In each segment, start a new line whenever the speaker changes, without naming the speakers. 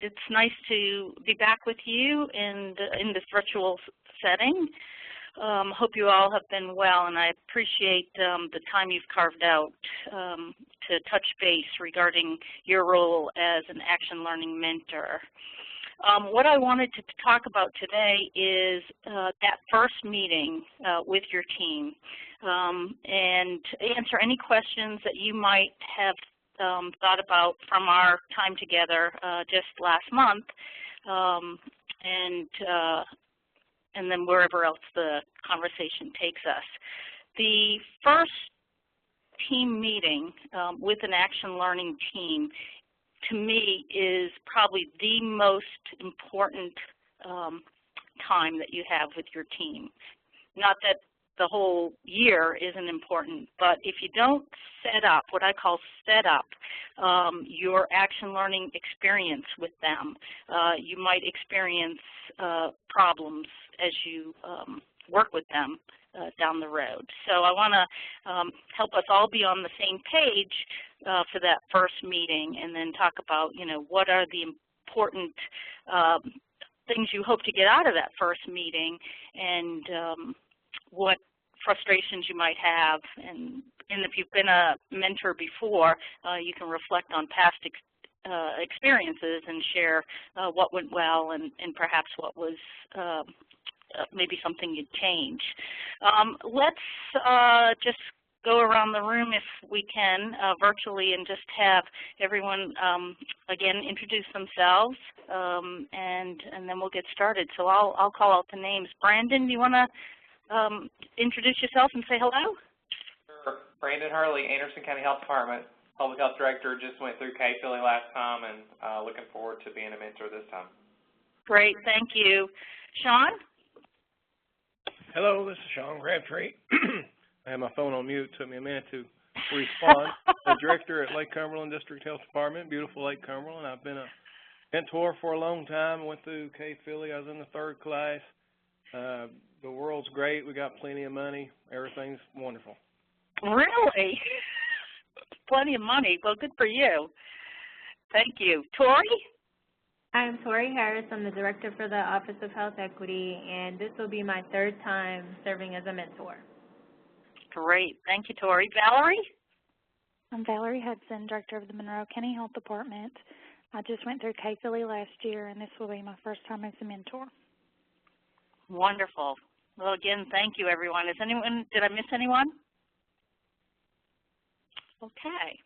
it's nice to be back with you in this virtual setting. Hope you all have been well, and I appreciate the time you've carved out to touch base regarding your role as an action learning mentor. What I wanted to talk about today is that first meeting with your team, and answer any questions that you might have thought about from our time together just last month, and then wherever else the conversation takes us. The first team meeting with an action learning team, to me, is probably the most important time that you have with your team. Not that the whole year isn't important, but if you don't set up, what I call set up, your action learning experience with them, you might experience problems as you work with them down the road. So I want to help us all be on the same page for that first meeting, and then talk about, what are the important things you hope to get out of that first meeting, and what frustrations you might have, and if you've been a mentor before, you can reflect on past experiences and share what went well, and perhaps what was maybe something you'd change. Let's just go around the room if we can virtually, and just have everyone again introduce themselves, and then we'll get started. So I'll call out the names. Brandon, do you want to introduce yourself and say hello?
Sure. Brandon Hurley, Anderson County Health Department, Public Health Director. Just went through K-Philly last time, and looking forward to being a mentor this time. Great,
thank you. Sean?
Hello, this is Sean Crabtree. I had my phone on mute. It took me a minute to respond. I'm Director at Lake Cumberland District Health Department, beautiful Lake Cumberland. I've been a mentor for a long time. Went through K-Philly. I was in the 3rd class. The world's great. We got plenty of money. Everything's wonderful.
Really? Plenty of money. Well, good for you. Thank you. Tori?
I'm Tori Harris. I'm the Director for the Office of Health Equity, and this will be my 3rd time serving as a mentor.
Great. Thank you, Tori. Valerie?
I'm Valerie Hudson, Director of the Monroe County Health Department. I just went through K-Philly last year, and this will be my first time as a mentor.
Wonderful. Well, again, thank you, everyone. Did I miss anyone? Okay,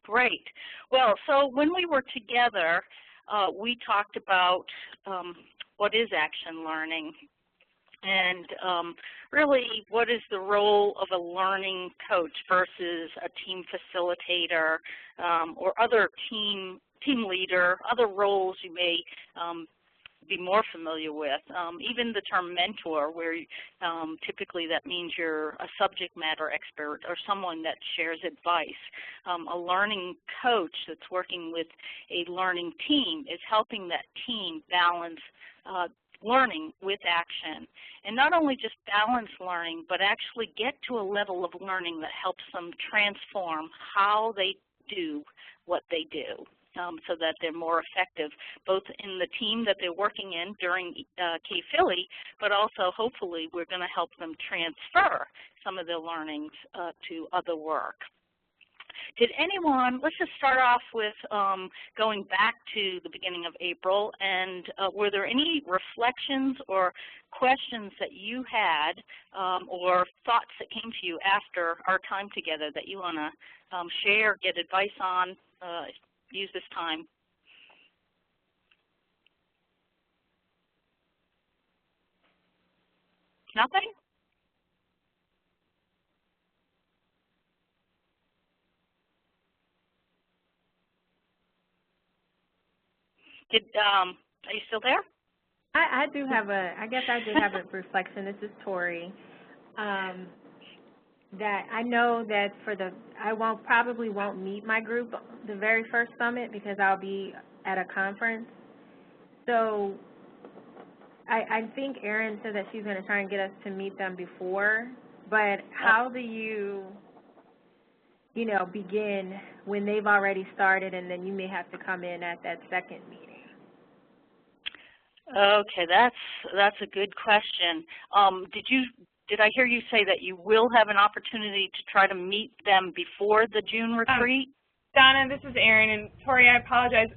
great. Well, so when we were together, we talked about what is action learning, and really what is the role of a learning coach versus a team facilitator, or other team leader, other roles you may be more familiar with. Even the term mentor, where typically that means you're a subject matter expert or someone that shares advice. A learning coach that's working with a learning team is helping that team balance learning with action. And not only just balance learning, but actually get to a level of learning that helps them transform how they do what they do. So that they're more effective, both in the team that they're working in during K-Philly, but also hopefully we're going to help them transfer some of their learnings to other work. Did anyone, let's just start off with going back to the beginning of April, and were there any reflections or questions that you had or thoughts that came to you after our time together that you want to share, get advice on? Use this time. Nothing? Are you still there?
I do have I guess I do have a reflection. This is Tori. That I know that I probably won't meet my group the very first summit because I'll be at a conference. So I think Erin said that she's going to try and get us to meet them before, but how do you begin when they've already started, and then you may have to come in at that second meeting?
Okay, that's a good question. Did I hear you say that you will have an opportunity to try to meet them before the June retreat?
Donna, this is Erin, and Tori, I apologize.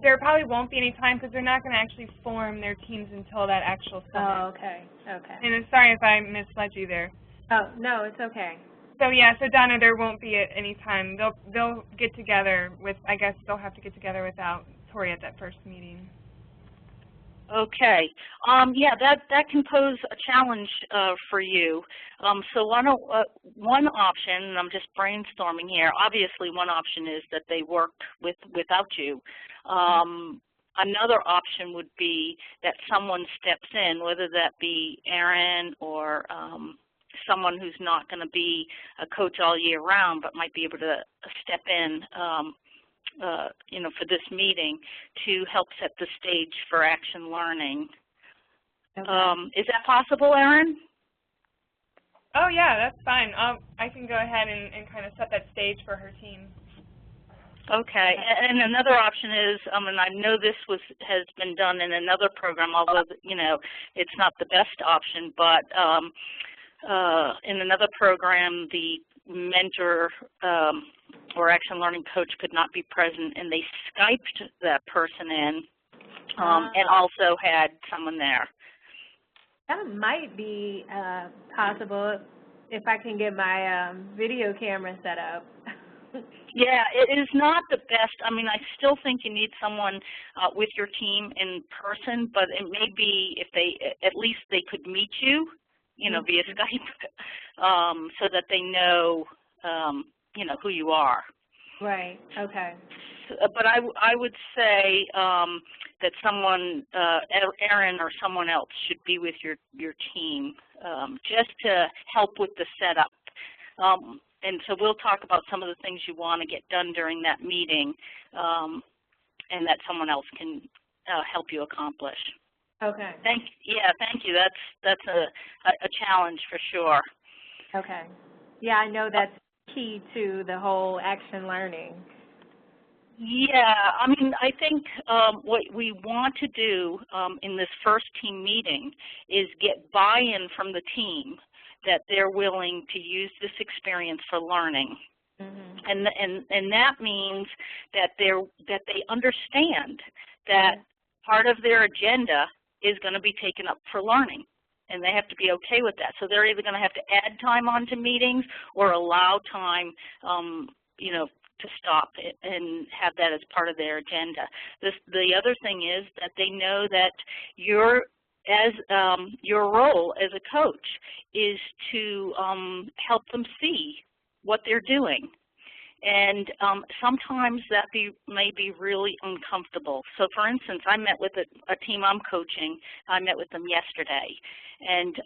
There probably won't be any time because they're not going to actually form their teams until that actual summit.
Oh, okay, okay.
And I'm sorry if I misled you there.
Oh, no, it's okay.
So yeah, so Donna, there won't be at any time. They'll get together with, I guess they'll have to get together without Tori at that first meeting.
Okay. Yeah, that can pose a challenge for you. So one option, and I'm just brainstorming here, obviously one option is that they worked without you. Another option would be that someone steps in, whether that be Erin or someone who's not going to be a coach all year round but might be able to step in for this meeting to help set the stage for action learning.
Okay.
Is that possible, Erin?
Oh yeah, that's fine. I can go ahead and kind of set that stage for her team.
Okay, and another option is, and I know this has been done in another program, although it's not the best option, but in another program, the mentor or action learning coach could not be present, and they Skyped that person in, and also had someone there.
That might be possible if I can get my video camera set up.
Yeah, it is not the best. I mean, I still think you need someone with your team in person, but it may be if at least they could meet you, via Skype, so that they know, who you are.
Right. Okay.
But I would say that someone, Erin or someone else, should be with your team just to help with the setup. And so we'll talk about some of the things you want to get done during that meeting, and that someone else can help you accomplish.
Okay.
Thank you. That's a challenge for sure.
Okay. Yeah, I know that's key to the whole action learning.
Yeah, I mean, I think what we want to do in this first team meeting is get buy-in from the team that they're willing to use this experience for learning. Mm-hmm. And that means that they understand that part of their agenda is going to be taken up for learning, and they have to be okay with that. So they're either going to have to add time onto meetings or allow time, to stop it and have that as part of their agenda. The other thing is that they know that your role as a coach is to help them see what they're doing. And sometimes that may be really uncomfortable. So for instance, I met with a team I'm coaching. I met with them yesterday. And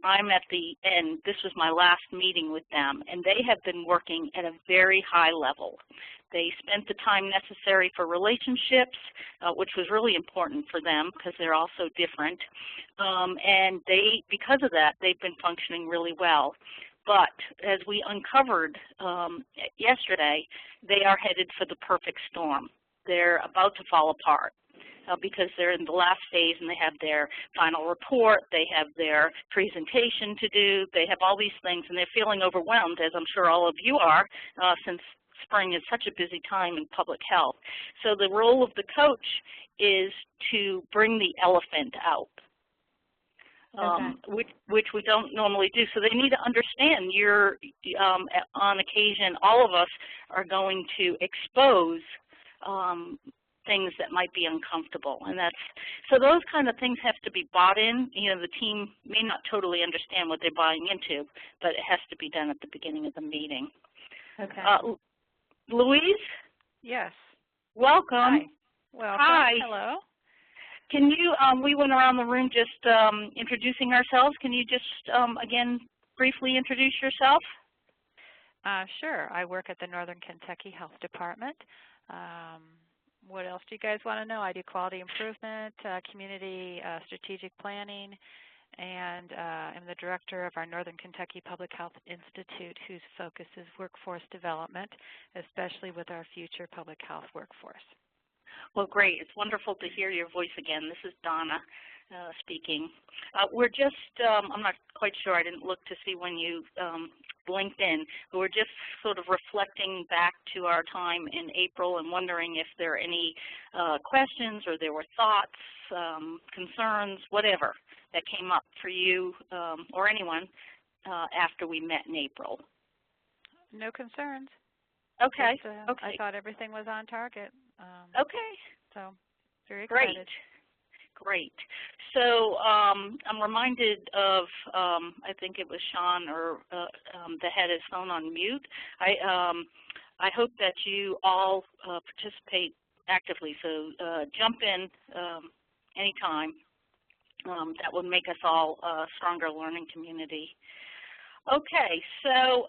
I'm at the end. This was my last meeting with them. And they have been working at a very high level. They spent the time necessary for relationships, which was really important for them because they're all so different. And because of that, they've been functioning really well. But as we uncovered yesterday, they are headed for the perfect storm. They're about to fall apart because they're in the last phase and they have their final report, they have their presentation to do, they have all these things, and they're feeling overwhelmed, as I'm sure all of you are, since spring is such a busy time in public health. So the role of the coach is to bring the elephant out. Which we don't normally do. So they need to understand on occasion, all of us are going to expose things that might be uncomfortable. And so those kind of things have to be bought in. The team may not totally understand what they're buying into, but it has to be done at the beginning of the meeting.
Okay.
Louise?
Yes.
Welcome.
Hi. Welcome.
Hi.
Hello.
Can you, we went around the room just introducing ourselves. Can you just, again, briefly introduce yourself?
Sure. I work at the Northern Kentucky Health Department. What else do you guys want to know? I do quality improvement, community strategic planning, and I'm the director of our Northern Kentucky Public Health Institute, whose focus is workforce development, especially with our future public health workforce.
Well, great. It's wonderful to hear your voice again. This is Donna speaking. We're just, I'm not quite sure, I didn't look to see when you blinked in, but we're just sort of reflecting back to our time in April and wondering if there are any questions or there were thoughts, concerns, whatever, that came up for you or anyone after we met in April.
No concerns.
Okay.
Just,
okay.
I thought everything was on target.
Okay.
So very excited.
Great. So I'm reminded of, I think it was Sean or that had his phone on mute. I hope that you all participate actively. So jump in anytime. That would make us all a stronger learning community. Okay. So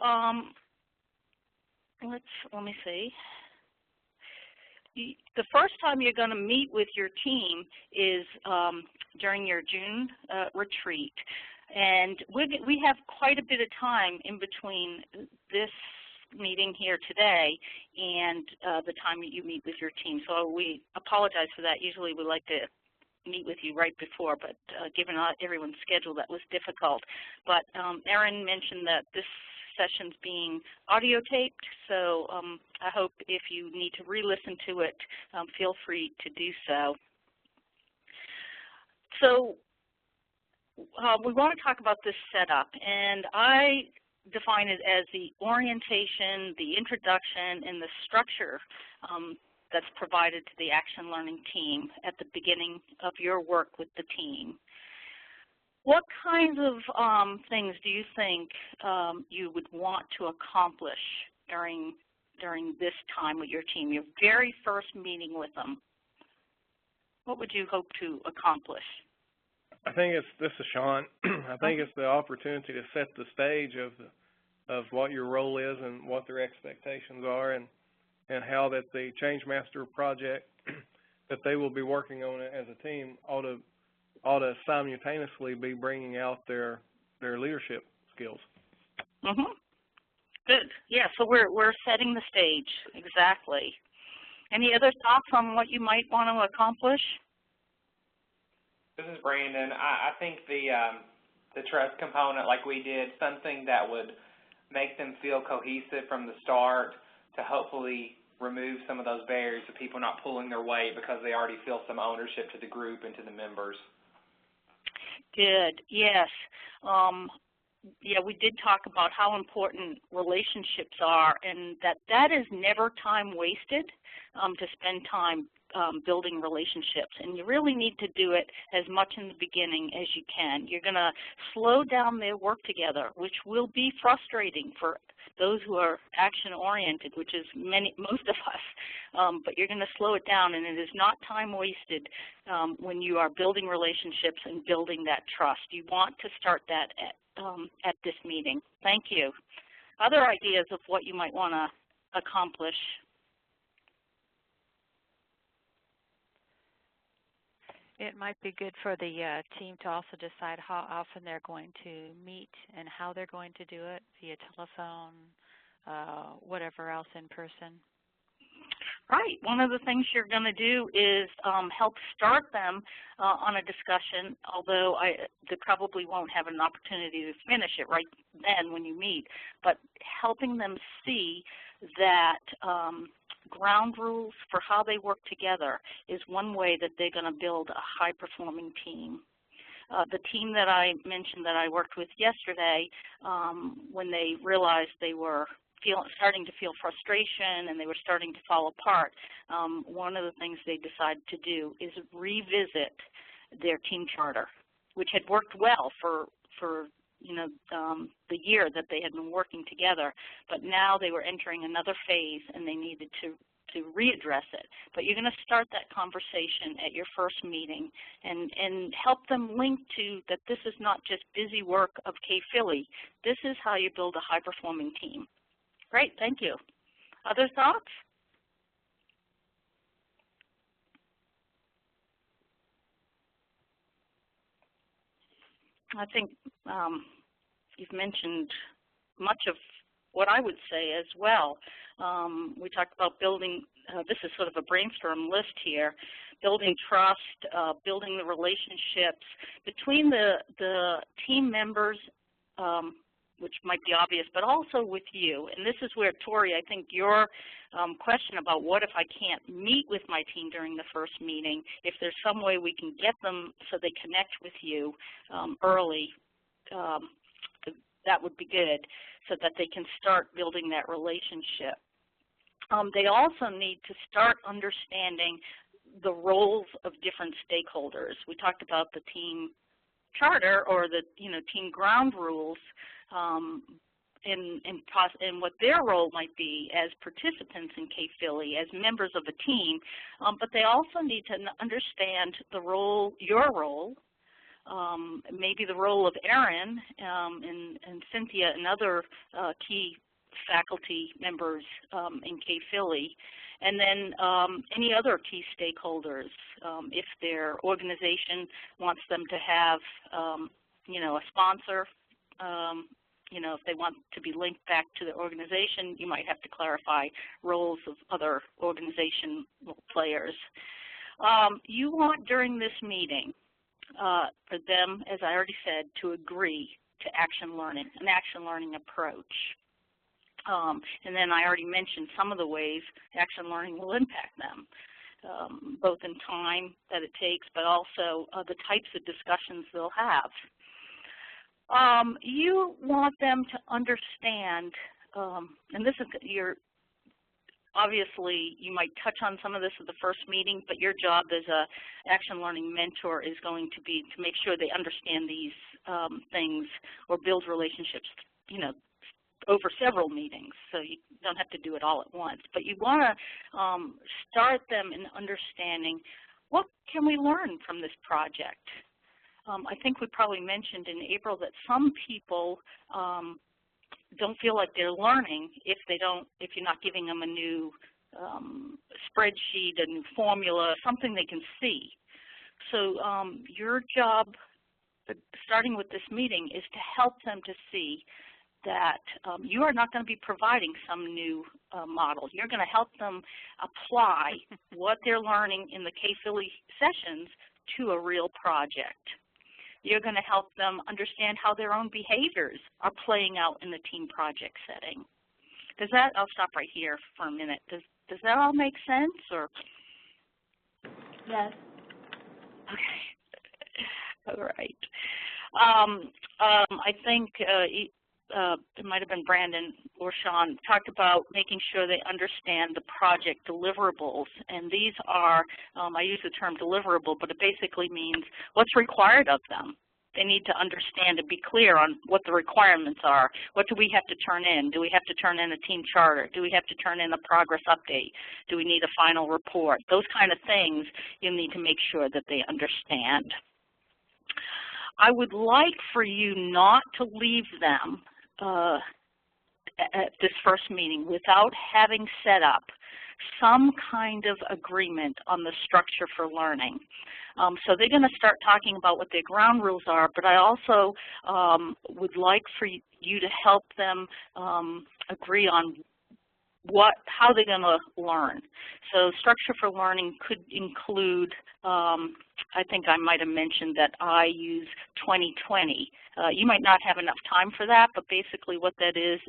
let me see. The first time you're going to meet with your team is during your June retreat. And we have quite a bit of time in between this meeting here today and the time that you meet with your team. So we apologize for that. Usually we like to meet with you right before, but given everyone's schedule, that was difficult. But Erin mentioned that this session's being audio taped, so I hope if you need to re-listen to it, feel free to do so. So we want to talk about this setup, and I define it as the orientation, the introduction, and the structure that's provided to the Action Learning team at the beginning of your work with the team. What kinds of things do you think you would want to accomplish during this time with your team, your very first meeting with them? What would you hope to accomplish?
I think this is Sean. I think it's the opportunity to set the stage of what your role is and what their expectations are, and how that the Change Master project that they will be working on as a team ought to simultaneously be bringing out their leadership skills.
Mm-hmm. Good. Yeah, so we're setting the stage, exactly. Any other thoughts on what you might want to accomplish?
This is Brandon. I think the trust component, like we did, something that would make them feel cohesive from the start to hopefully remove some of those barriers of people not pulling their weight because they already feel some ownership to the group and to the members.
Good. Yes. Yeah, we did talk about how important relationships are, and that is never time wasted to spend time building relationships. And you really need to do it as much in the beginning as you can. You're going to slow down their work together, which will be frustrating for those who are action-oriented, which is most of us, but you're going to slow it down, and it is not time wasted when you are building relationships and building that trust. You want to start that at this meeting. Thank you. Other ideas of what you might want to accomplish?
It might be good for the team to also decide how often they're going to meet and how they're going to do it, via telephone, whatever else in person.
Right. One of the things you're going to do is help start them on a discussion, although they probably won't have an opportunity to finish it right then when you meet, but helping them see that ground rules for how they work together is one way that they're going to build a high-performing team. The team that I mentioned that I worked with yesterday, when they realized they were starting to feel frustration and they were starting to fall apart, one of the things they decided to do is revisit their team charter, which had worked well for the year that they had been working together, but now they were entering another phase and they needed to readdress it. But you're going to start that conversation at your first meeting and help them link to that this is not just busy work of K-Philly. This is how you build a high-performing team. Great, thank you. Other thoughts? I think you've mentioned much of what I would say as well. We talked about building, this is sort of a brainstorm list here, building trust, building the relationships between the team members, which might be obvious, but also with you. And this is where, Tori, I think your question about what if I can't meet with my team during the first meeting, if there's some way we can get them so they connect with you early, that would be good, so that they can start building that relationship. They also need to start understanding the roles of different stakeholders. We talked about the team charter or the team ground rules, and what their role might be as participants in K-Philly, as members of a team, but they also need to understand the role, your role, maybe the role of Erin and Cynthia and other key faculty members in K-Philly, and then any other key stakeholders. If their organization wants them to have, a sponsor, if they want to be linked back to the organization, you might have to clarify roles of other organization players. You want during this meeting for them, as I already said, to agree to action learning, an action learning approach. And then I already mentioned some of the ways action learning will impact them, both in time that it takes, but also the types of discussions they'll have. You want them to understand, and this is obviously you might touch on some of this at the first meeting, but your job as a action learning mentor is going to be to make sure they understand these things or build relationships, over several meetings, so you don't have to do it all at once. But you want to start them in understanding, what can we learn from this project? I think we probably mentioned in April that some people don't feel like they're learning if you're not giving them a new spreadsheet, a new formula, something they can see. So your job, starting with this meeting, is to help them to see that you are not going to be providing some new model. You're going to help them apply what they're learning in the K-Philly sessions to a real project. You're going to help them understand how their own behaviors are playing out in the team project setting. Does that, I'll stop right here for a minute. Does that all make sense? Or?
Yes.
Okay. All right. I think it might have been Brandon or Sean talked about making sure they understand the project deliverables, and these are, I use the term deliverable, but it basically means what's required of them. They need to understand and be clear on what the requirements are. What do we have to turn in? Do we have to turn in a team charter? Do we have to turn in a progress update? Do we need a final report? Those kind of things you need to make sure that they understand. I would like for you not to leave them at this first meeting without having set up some kind of agreement on the structure for learning. So they're going to start talking about what their ground rules are, but I also would like for you to help them agree on how they're going to learn. So structure for learning could include, I think I might have mentioned that I use 2020. You might not have enough time for that, but basically what that is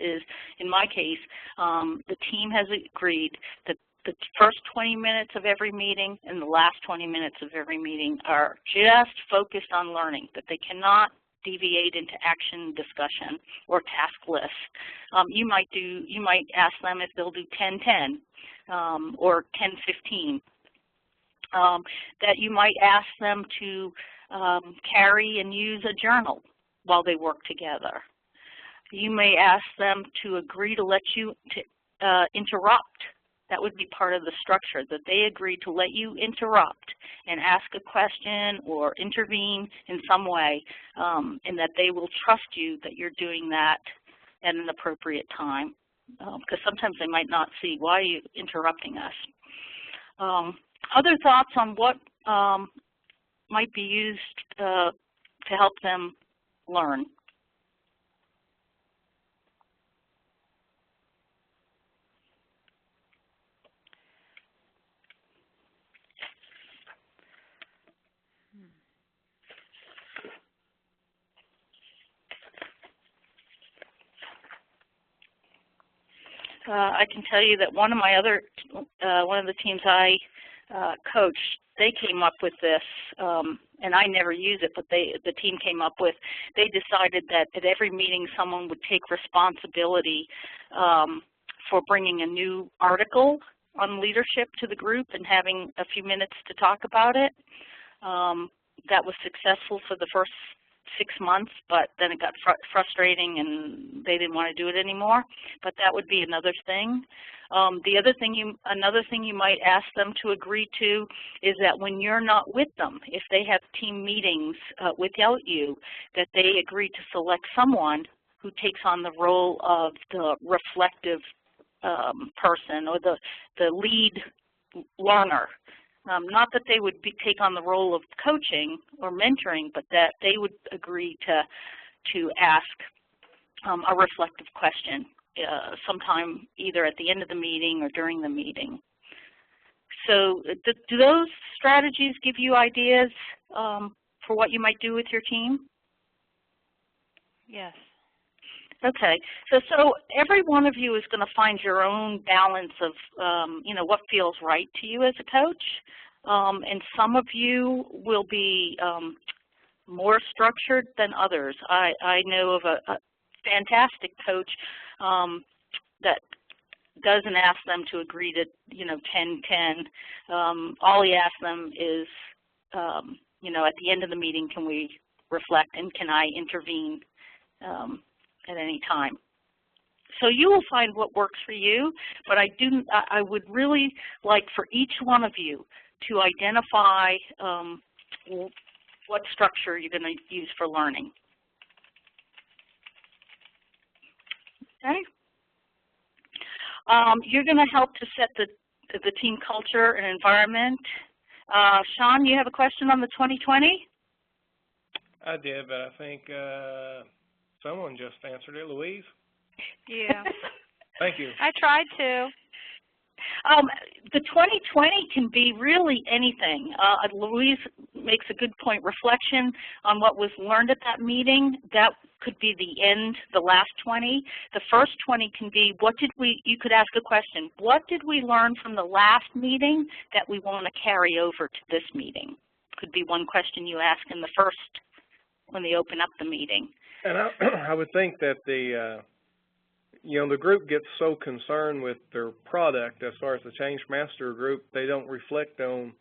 in my case, the team has agreed that the first 20 minutes of every meeting and the last 20 minutes of every meeting are just focused on learning, that they cannot deviate into action discussion or task lists. You might ask them if they'll do 10-10 or 10-15. That you might ask them to carry and use a journal while they work together. You may ask them to agree to let you interrupt. That would be part of the structure, that they agree to let you interrupt and ask a question or intervene in some way, and that they will trust you that you're doing that at an appropriate time, because sometimes they might not see, why are you interrupting us? Other thoughts on what might be used to help them learn? I can tell you that one of my other, one of the teams I coached, they came up with this, and I never use it, but the team came up with, they decided that at every meeting someone would take responsibility for bringing a new article on leadership to the group and having a few minutes to talk about it. That was successful for the first 6 months, but then it got frustrating and they didn't want to do it anymore. But that would be another thing. Another thing you might ask them to agree to is that when you're not with them, if they have team meetings without you, that they agree to select someone who takes on the role of the reflective person or the lead learner. Not that they would take on the role of coaching or mentoring, but that they would agree to ask a reflective question sometime either at the end of the meeting or during the meeting. So do those strategies give you ideas for what you might do with your team?
Yes.
Okay, so every one of you is going to find your own balance of, what feels right to you as a coach. And some of you will be more structured than others. I know of a fantastic coach that doesn't ask them to agree to, 10-10. All he asks them is, at the end of the meeting, can we reflect and can I intervene at any time? So you will find what works for you, but I would really like for each one of you to identify what structure you're going to use for learning. Okay? You're going to help to set the team culture and environment. Sean, you have a question on the 2020?
I did, but I think someone just answered it. Louise?
Yeah.
Thank you.
I tried to.
The 2020 can be really anything. Louise makes a good point. Reflection on what was learned at that meeting, that could be the last 20. The first 20 can be, you could ask a question, what did we learn from the last meeting that we want to carry over to this meeting? Could be one question you ask in the first, when they open up the meeting.
And I would think that the group gets so concerned with their product as far as the Change Master group, they don't reflect on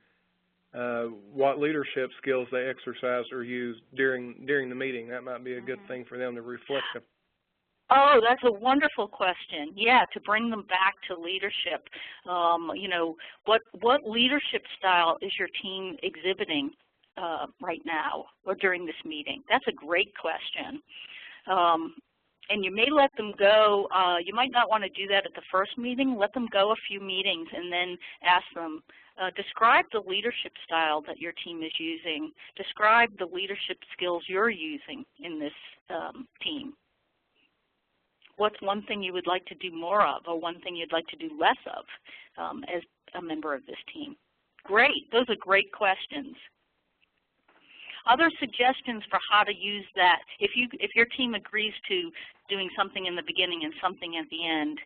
what leadership skills they exercise or use during the meeting. That might be a good thing for them to reflect.
Oh, that's a wonderful question. Yeah, to bring them back to leadership. What leadership style is your team exhibiting right now or during this meeting? That's a great question. And you may let them go, you might not want to do that at the first meeting. Let them go a few meetings and then ask them, describe the leadership style that your team is using. Describe the leadership skills you're using in this team. What's one thing you would like to do more of or one thing you'd like to do less of as a member of this team? Great. Those are great questions. Other suggestions for how to use that, if your team agrees to doing something in the beginning and something at the end,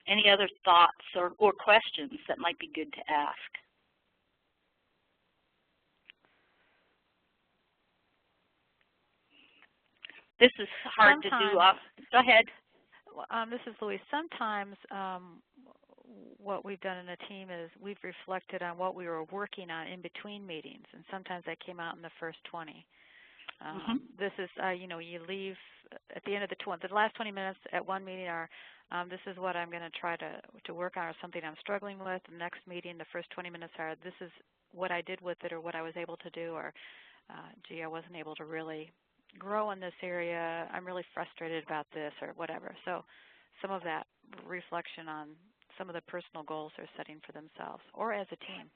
any other thoughts or questions that might be good to ask? This is hard to do. Go ahead.
This is Louise. Sometimes what we've done in a team is we've reflected on what we were working on in between meetings, and sometimes that came out in the first 20. This is, you leave at the end of the last 20 minutes at one meeting are, this is what I'm going to try to work on or something I'm struggling with. The next meeting, the first 20 minutes are, this is what I did with it or what I was able to do, or, gee, I wasn't able to really grow in this area. I'm really frustrated about this or whatever. So some of that reflection on some of the personal goals they're setting for themselves or as a team.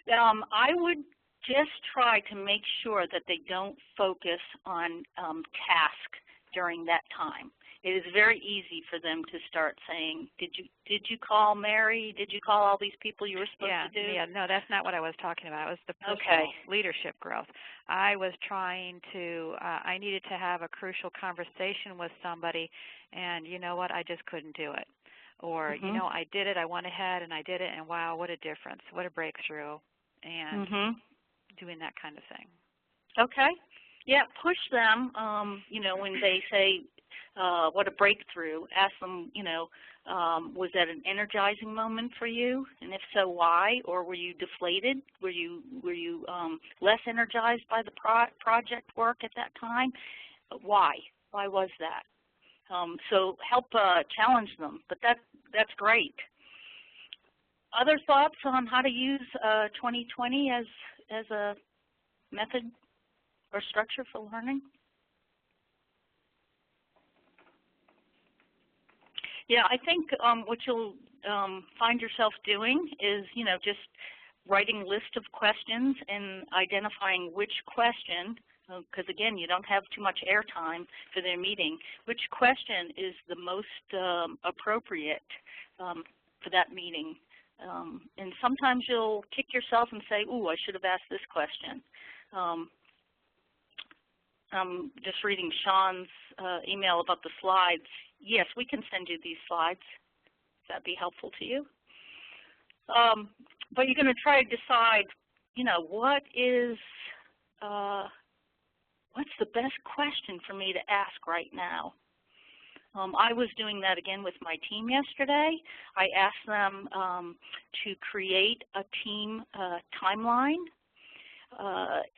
I would just try to make sure that they don't focus on task during that time. It is very easy for them to start saying, did you call Mary? Did you call all these people you were supposed to do?
Yeah, no, that's not what I was talking about. It was the personal leadership growth. I was trying to, I needed to have a crucial conversation with somebody, and you know what, I just couldn't do it. Or, you know, I did it, I went ahead and I did it, and wow, what a difference, what a breakthrough, and doing that kind of thing.
Okay. Yeah, push them, you know, when they say, what a breakthrough. Ask them, you know, was that an energizing moment for you? And if so, why? Or were you deflated? Were you less energized by the project work at that time? Why? Why was that? So help challenge them. But that's great. Other thoughts on how to use 2020 as a method or structure for learning? Yeah, I think what you'll find yourself doing is, you know, just writing a list of questions and identifying which question, because again, you don't have too much airtime for their meeting, which question is the most appropriate for that meeting. And sometimes you'll kick yourself and say, ooh, I should have asked this question. I'm just reading Sean's email about the slides. Yes, we can send you these slides. That'd be helpful to you. But you're going to try to decide, you know, what's the best question for me to ask right now? I was doing that again with my team yesterday. I asked them to create a team timeline.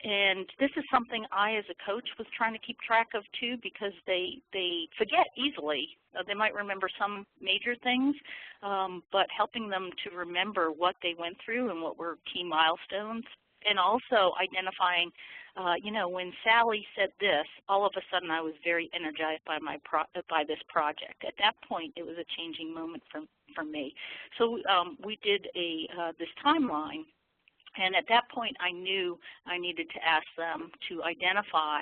And this is something I, as a coach, was trying to keep track of too, because they forget easily. They might remember some major things, but helping them to remember what they went through and what were key milestones, and also identifying, you know, when Sally said this, all of a sudden I was very energized by by this project. At that point, it was a changing moment for me. So we did this timeline. And at that point, I knew I needed to ask them to identify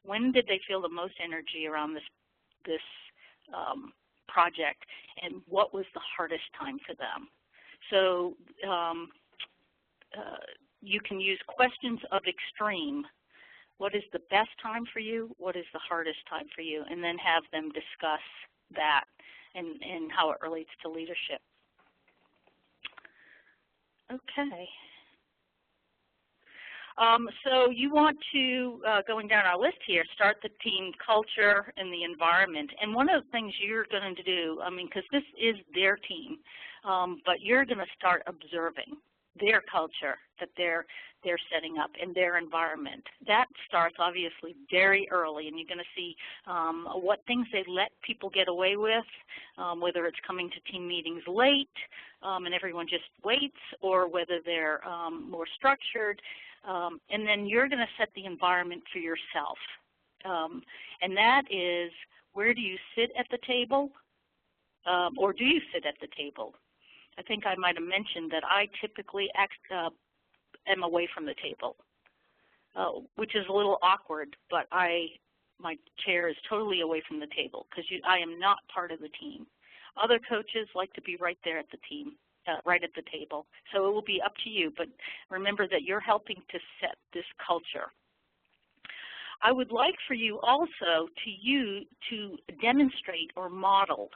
when did they feel the most energy around this project, and what was the hardest time for them. So you can use questions of extreme. What is the best time for you? What is the hardest time for you? And then have them discuss that and how it relates to leadership. Okay. So you want to, going down our list here, start the team culture and the environment. And one of the things you're going to do, I mean, because this is their team, but you're going to start observing their culture that they're setting up in their environment. That starts obviously very early, and you're going to see what things they let people get away with, whether it's coming to team meetings late and everyone just waits, or whether they're more structured. And then you're going to set the environment for yourself. And that is, where do you sit at the table, or do you sit at the table? I think I might have mentioned that I typically am away from the table, which is a little awkward, but my chair is totally away from the table because I am not part of the team. Other coaches like to be right there at the team, right at the table. So it will be up to you, but remember that you're helping to set this culture. I would like for you also to demonstrate or model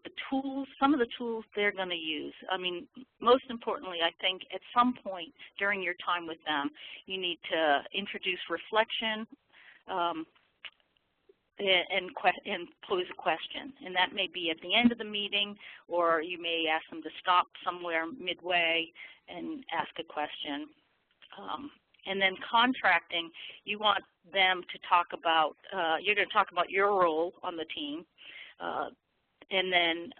the tools, some of the tools they're going to use. I mean, most importantly, I think at some point during your time with them, you need to introduce reflection and pose a question. And that may be at the end of the meeting, or you may ask them to stop somewhere midway and ask a question. And then contracting, you want them to talk about, you're going to talk about your role on the team, and then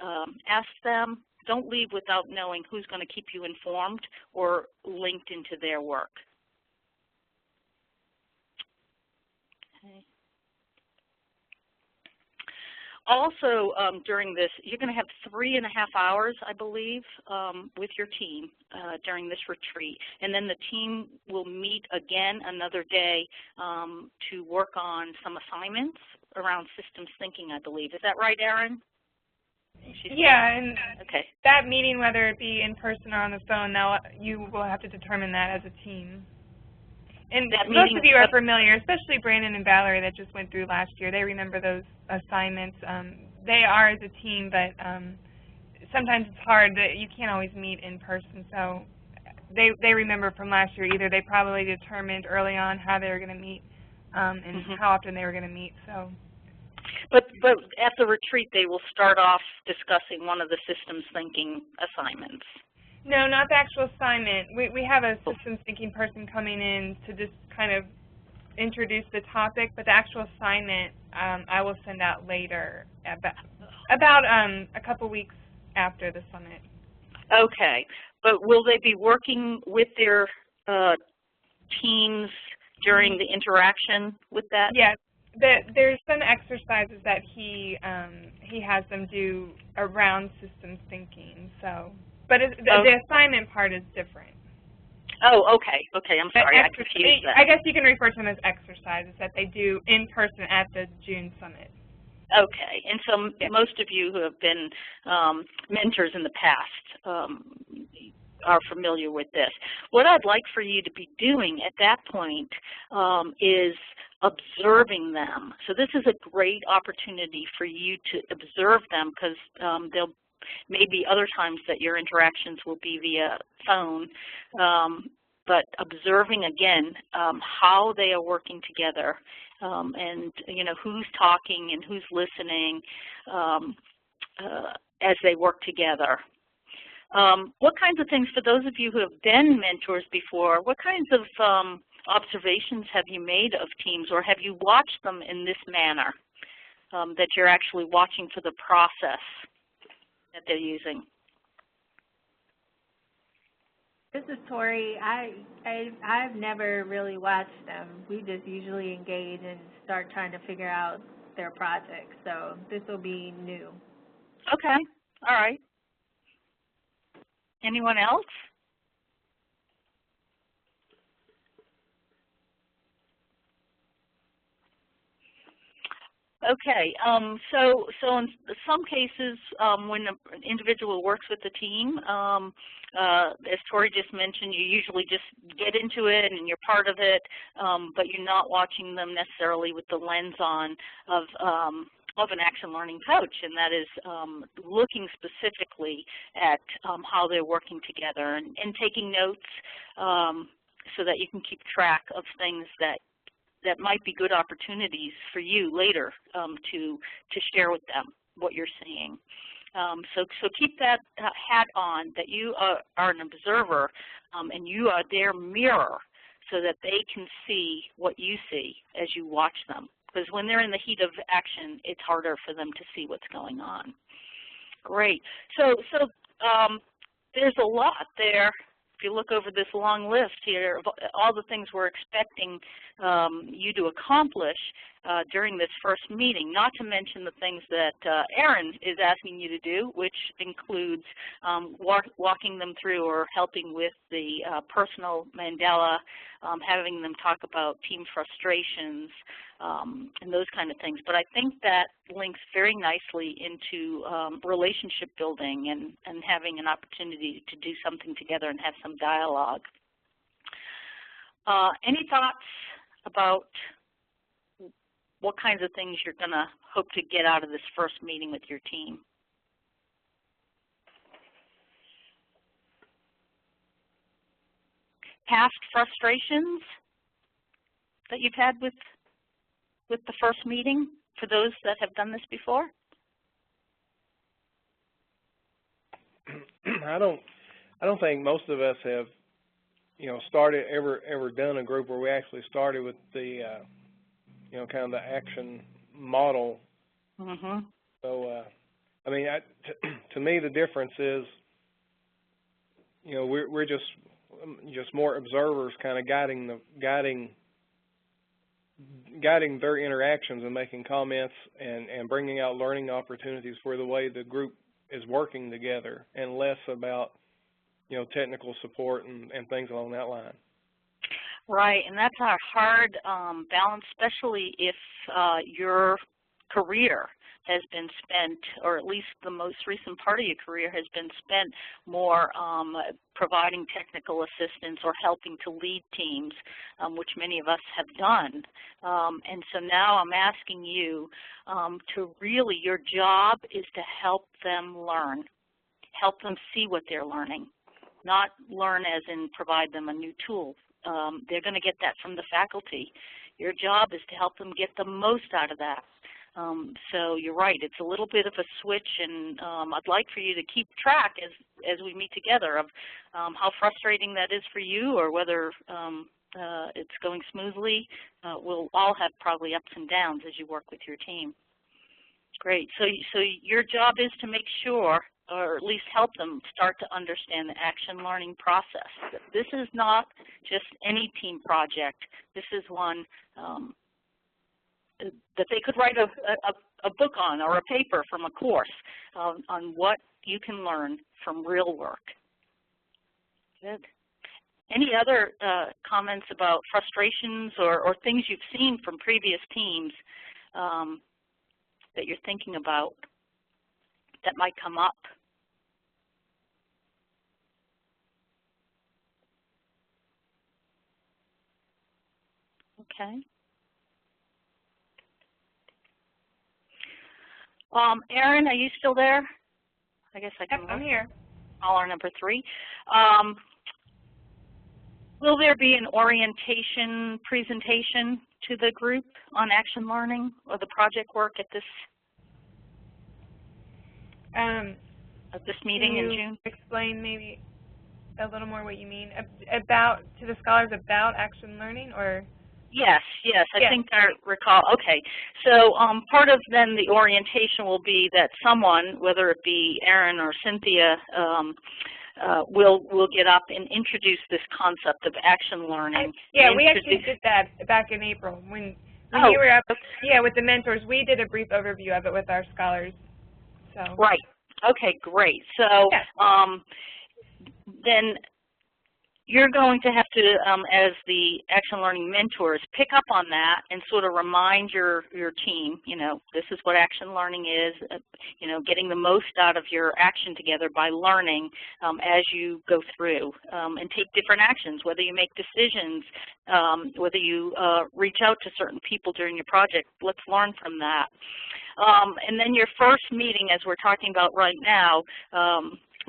ask them, don't leave without knowing who's going to keep you informed or linked into their work. Okay. Also, during this, you're going to have 3.5 hours, I believe, with your team during this retreat. And then the team will meet again another day to work on some assignments around systems thinking, I believe. Is that right, Erin?
Yeah, and
okay.
That meeting, whether it be in person or on the phone, now you will have to determine that as a team. And
that
most
meeting,
of you are familiar, especially Brandon and Valerie that just went through last year. They remember those assignments. They are as a team, but sometimes it's hard that you can't always meet in person. So they remember from last year. Either they probably determined early on how they were going to meet and how often they were going to meet. So.
But at the retreat, they will start off discussing one of the systems thinking assignments.
No, not the actual assignment. We have a systems thinking person coming in to just kind of introduce the topic, but the actual assignment I will send out later, about a couple weeks after the summit. Okay.
But will they be working with their teams during the interaction with that?
Yes. There's some exercises that he has them do around systems thinking. So, but the assignment part is different.
Oh, okay. Okay, I'm sorry, I confused that.
I guess you can refer to them as exercises that they do in person at the June summit.
Okay, and so most of you who have been mentors in the past are familiar with this. What I'd like for you to be doing at that point is observing them. So this is a great opportunity for you to observe them, because there'll maybe other times that your interactions will be via phone, but observing again how they are working together, and who's talking and who's listening as they work together. What kinds of things, for those of you who have been mentors before, what kinds of observations have you made of teams, or have you watched them in this manner, that you're actually watching for the process that they're using?
This is Tori. I've never really watched them. We just usually engage and start trying to figure out their projects. So this will be new.
Okay. All right. Anyone else? Okay, so in some cases, when an individual works with the team, as Tori just mentioned, you usually just get into it and you're part of it, but you're not watching them necessarily with the lens on of an action learning coach, and that is looking specifically at how they're working together and taking notes so that you can keep track of things that might be good opportunities for you later to share with them what you're seeing. So keep that hat on, that you are an observer and you are their mirror, so that they can see what you see as you watch them. Because when they're in the heat of action, it's harder for them to see what's going on. Great. So there's a lot there. If you look over this long list here of all the things we're expecting you to accomplish during this first meeting, not to mention the things that Erin is asking you to do, which includes walking them through or helping with the personal mandala, having them talk about team frustrations, and those kind of things. But I think that links very nicely into relationship building and having an opportunity to do something together and have some dialogue. Any thoughts about what kinds of things you're going to hope to get out of this first meeting with your team? Past frustrations that you've had with the first meeting, for those that have done this before?
I don't think most of us have, ever done a group where we actually started with the kind of the action model.
Mm-hmm.
So to me the difference is, we're just more observers, kind of guiding their interactions and making comments and bringing out learning opportunities for the way the group is working together, and less about technical support and things along that line.
Right, and that's a hard balance, especially if you're career has been spent, or at least the most recent part of your career has been spent more providing technical assistance or helping to lead teams, which many of us have done. And so now I'm asking you to really, your job is to help them learn, help them see what they're learning, not learn as in provide them a new tool. They're going to get that from the faculty. Your job is to help them get the most out of that. So you're right, it's a little bit of a switch, and I'd like for you to keep track as we meet together of how frustrating that is for you, or whether it's going smoothly. We'll all have probably ups and downs as you work with your team. Great, so your job is to make sure, or at least help them start to understand the action learning process. This is not just any team project. This is one that they could write a book on, or a paper from a course on what you can learn from real work. Good. Any other comments about frustrations or things you've seen from previous teams that you're thinking about that might come up? Okay. Erin, are you still there? I guess I can.
Yep, I'm here.
Caller number 3. Will there be an orientation presentation to the group on action learning or the project work at this meeting in June?
Explain maybe a little more what you mean about to the scholars about action learning, or?
Yes, I think I recall. Okay, so part of then the orientation will be that someone, whether it be Erin or Cynthia, will get up and introduce this concept of action learning.
Yeah, we actually did that back in April when you were up. Yeah, with the mentors, we did a brief overview of it with our scholars. So.
Right. Okay, great. So then you're going to have to, as the action learning mentors, pick up on that and sort of remind your team, this is what action learning is, getting the most out of your action together by learning as you go through, and take different actions, whether you make decisions, whether you reach out to certain people during your project. Let's learn from that. And then your first meeting, as we're talking about right now,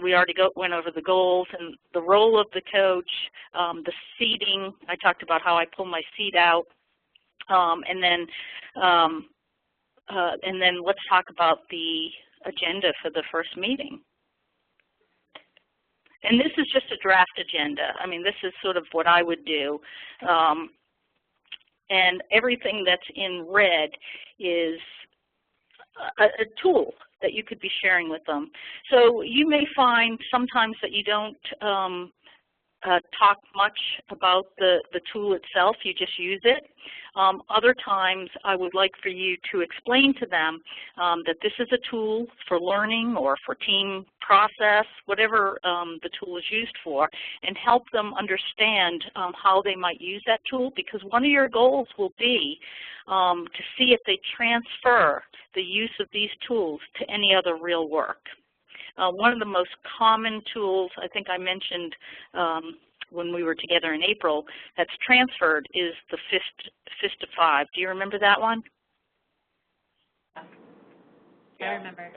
we already went over the goals and the role of the coach, the seating. I talked about how I pull my seat out, and then let's talk about the agenda for the first meeting. And this is just a draft agenda. I mean, this is sort of what I would do. And everything that's in red is a tool that you could be sharing with them. So you may find sometimes that you don't talk much about the tool itself, you just use it. Other times I would like for you to explain to them that this is a tool for learning or for team process, whatever the tool is used for, and help them understand how they might use that tool, because one of your goals will be to see if they transfer the use of these tools to any other real work. One of the most common tools, I think I mentioned when we were together in April, that's transferred is the Fist of 5. Do you remember that one?
I remember.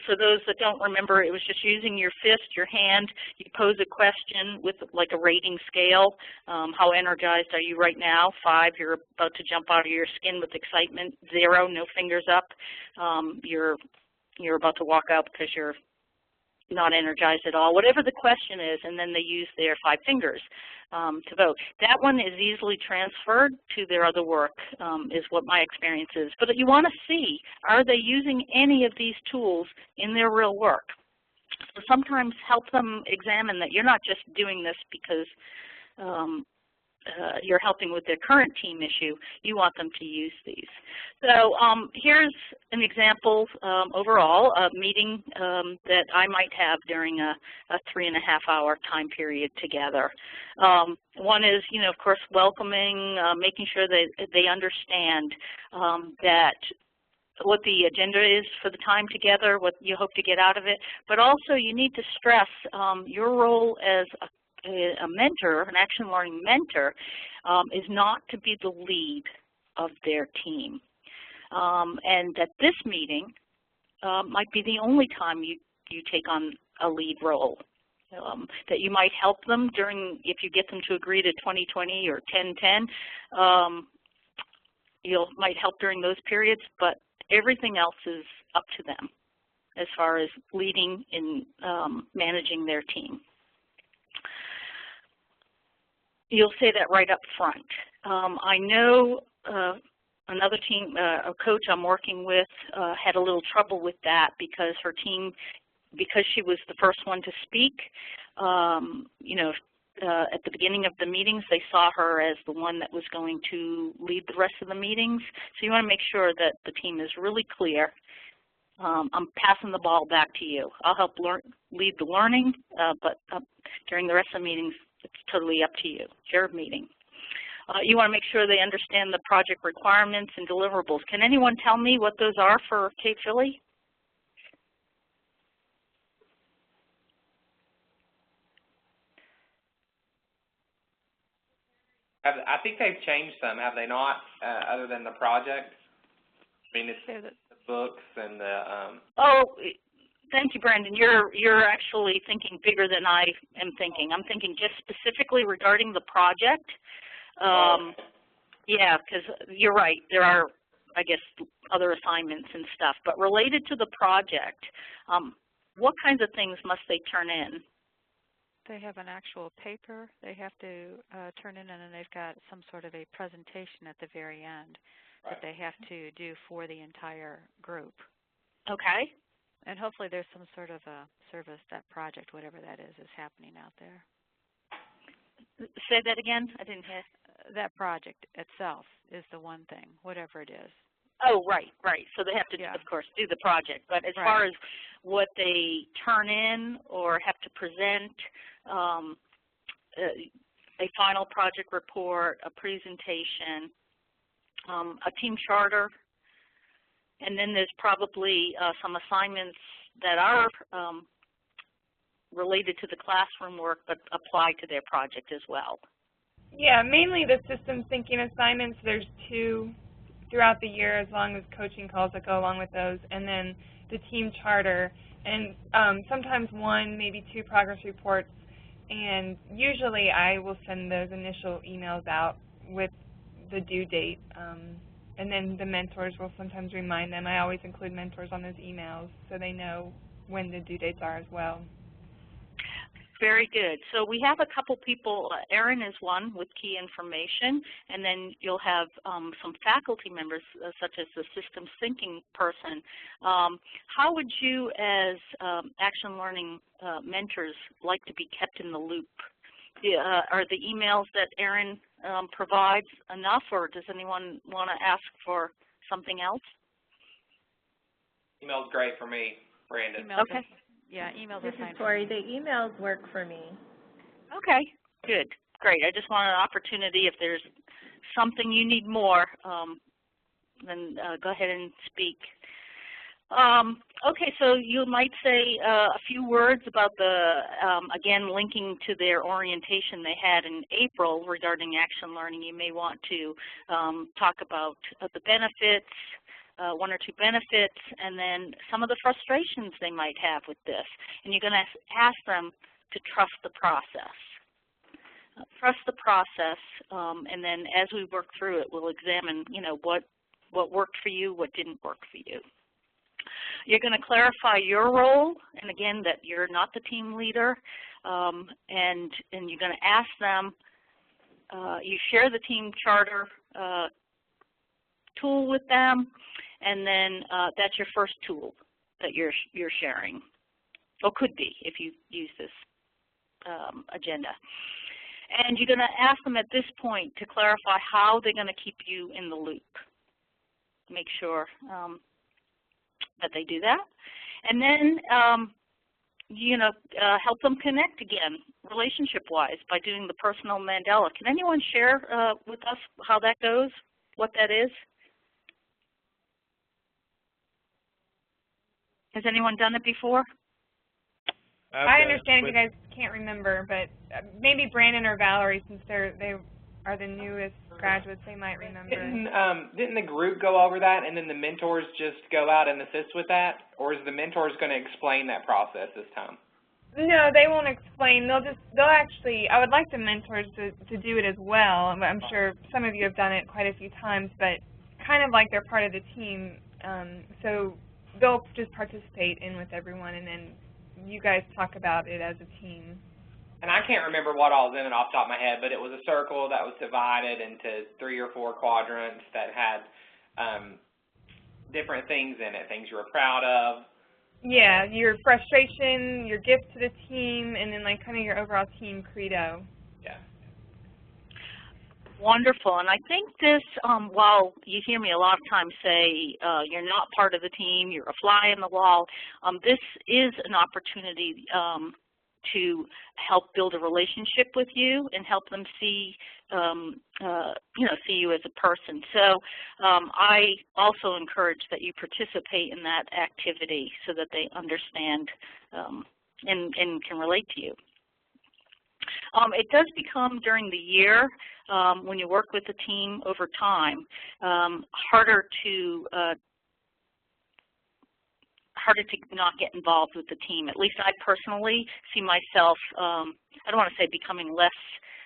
For those that don't remember, it was just using your fist, your hand. You pose a question with like a rating scale. How energized are you right now? 5, you're about to jump out of your skin with excitement. 0, no fingers up. You're about to walk out because you're not energized at all, whatever the question is, and then they use their 5 fingers to vote. That one is easily transferred to their other work, is what my experience is. But you want to see, are they using any of these tools in their real work? So sometimes help them examine that you're not just doing this because you're helping with their current team issue. You want them to use these. So here's an example overall, a meeting that I might have during a 3.5-hour time period together. One is, of course, welcoming, making sure that they understand that what the agenda is for the time together, what you hope to get out of it, but also you need to stress your role as a mentor, an action learning mentor, is not to be the lead of their team. And that this meeting might be the only time you take on a lead role. That you might help them during, if you get them to agree to 20/20 or 10/10, you might help during those periods, but everything else is up to them as far as leading and managing their team. You'll say that right up front. I know another team, a coach I'm working with, had a little trouble with that because her team, because she was the first one to speak, you know, at the beginning of the meetings, they saw her as the one that was going to lead the rest of the meetings. So you want to make sure that the team is really clear. I'm passing the ball back to you. I'll help lead the learning, but during the rest of the meetings, it's totally up to you. It's your meeting. You want to make sure they understand the project requirements and deliverables. Can anyone tell me what those are for Cape Philly?
I think they've changed some, have they not, other than the project? I mean, it's the books and the...
Oh, thank you, Brandon. You're actually thinking bigger than I am thinking. I'm thinking just specifically regarding the project. Yeah, because you're right. There are, I guess, other assignments and stuff. But related to the project, what kinds of things must they turn in?
They have an actual paper they have to turn in, and then they've got some sort of a presentation at the very end that they have to do for the entire group.
Okay.
And hopefully there's some sort of a service, that project, whatever that is happening out there.
Say that again? I didn't hear.
That project itself is the one thing, whatever it is.
Oh, right, right. So they have to, of course, do the project. But as far as what they turn in or have to present, a final project report, a presentation, a team charter, and then there's probably some assignments that are related to the classroom work but apply to their project as well.
Yeah, mainly the systems thinking assignments. There's 2 throughout the year, as long as coaching calls that go along with those, and then the team charter, and sometimes 1, maybe 2 progress reports, and usually I will send those initial emails out with the due date, and then the mentors will sometimes remind them. I always include mentors on those emails so they know when the due dates are as well.
Very good. So we have a couple people. Erin is one with key information, and then you'll have some faculty members, such as the systems thinking person. How would you, as action learning mentors, like to be kept in the loop? Are the emails that Erin provides enough, or does anyone want to ask for something else?
Email's great for me, Brandon.
Okay.
Yeah, emails
This
are fine.
is Tori. The emails work for me.
Okay, good, great. I just want an opportunity. If there's something you need more, then go ahead and speak. Okay, so you might say a few words about the, again, linking to their orientation they had in April regarding action learning. You may want to talk about the benefits, 1 or 2 benefits, and then some of the frustrations they might have with this. And you're going to ask them to trust the process. Trust the process, and then as we work through it, we'll examine, you know, what worked for you, what didn't work for you. You're going to clarify your role, and again, that you're not the team leader, and you're going to ask them, you share the team charter tool with them, and then that's your first tool that you're sharing, or could be if you use this agenda. And you're going to ask them at this point to clarify how they're going to keep you in the loop. Make sure that they do that. And then, you know, help them connect again, relationship-wise, by doing the personal Mandela. Can anyone share with us how that goes, what that is? Has anyone done it before?
I understand you guys can't remember, but maybe Brandon or Valerie, since they are the newest graduates, they might remember.
Didn't the group go over that, and then the mentors just go out and assist with that, or is the mentors going to explain that process this time?
No, they won't explain. They'll actually. I would like the mentors to do it as well. I'm sure some of you have done it quite a few times, but kind of like they're part of the team, so they'll just participate in with everyone, and then you guys talk about it as a team.
And I can't remember what all was in it off the top of my head, but it was a circle that was divided into 3 or 4 quadrants that had different things in it, things you were proud of.
Yeah, your frustration, your gift to the team, and then like kind of your overall team credo.
Yeah.
Wonderful. And I think this, while you hear me a lot of times say you're not part of the team, you're a fly in the wall, this is an opportunity to help build a relationship with you and help them see, see you as a person. So I also encourage that you participate in that activity so that they understand and can relate to you. It does become during the year, when you work with the team over time, harder to not get involved with the team. At least I personally see myself, I don't want to say becoming less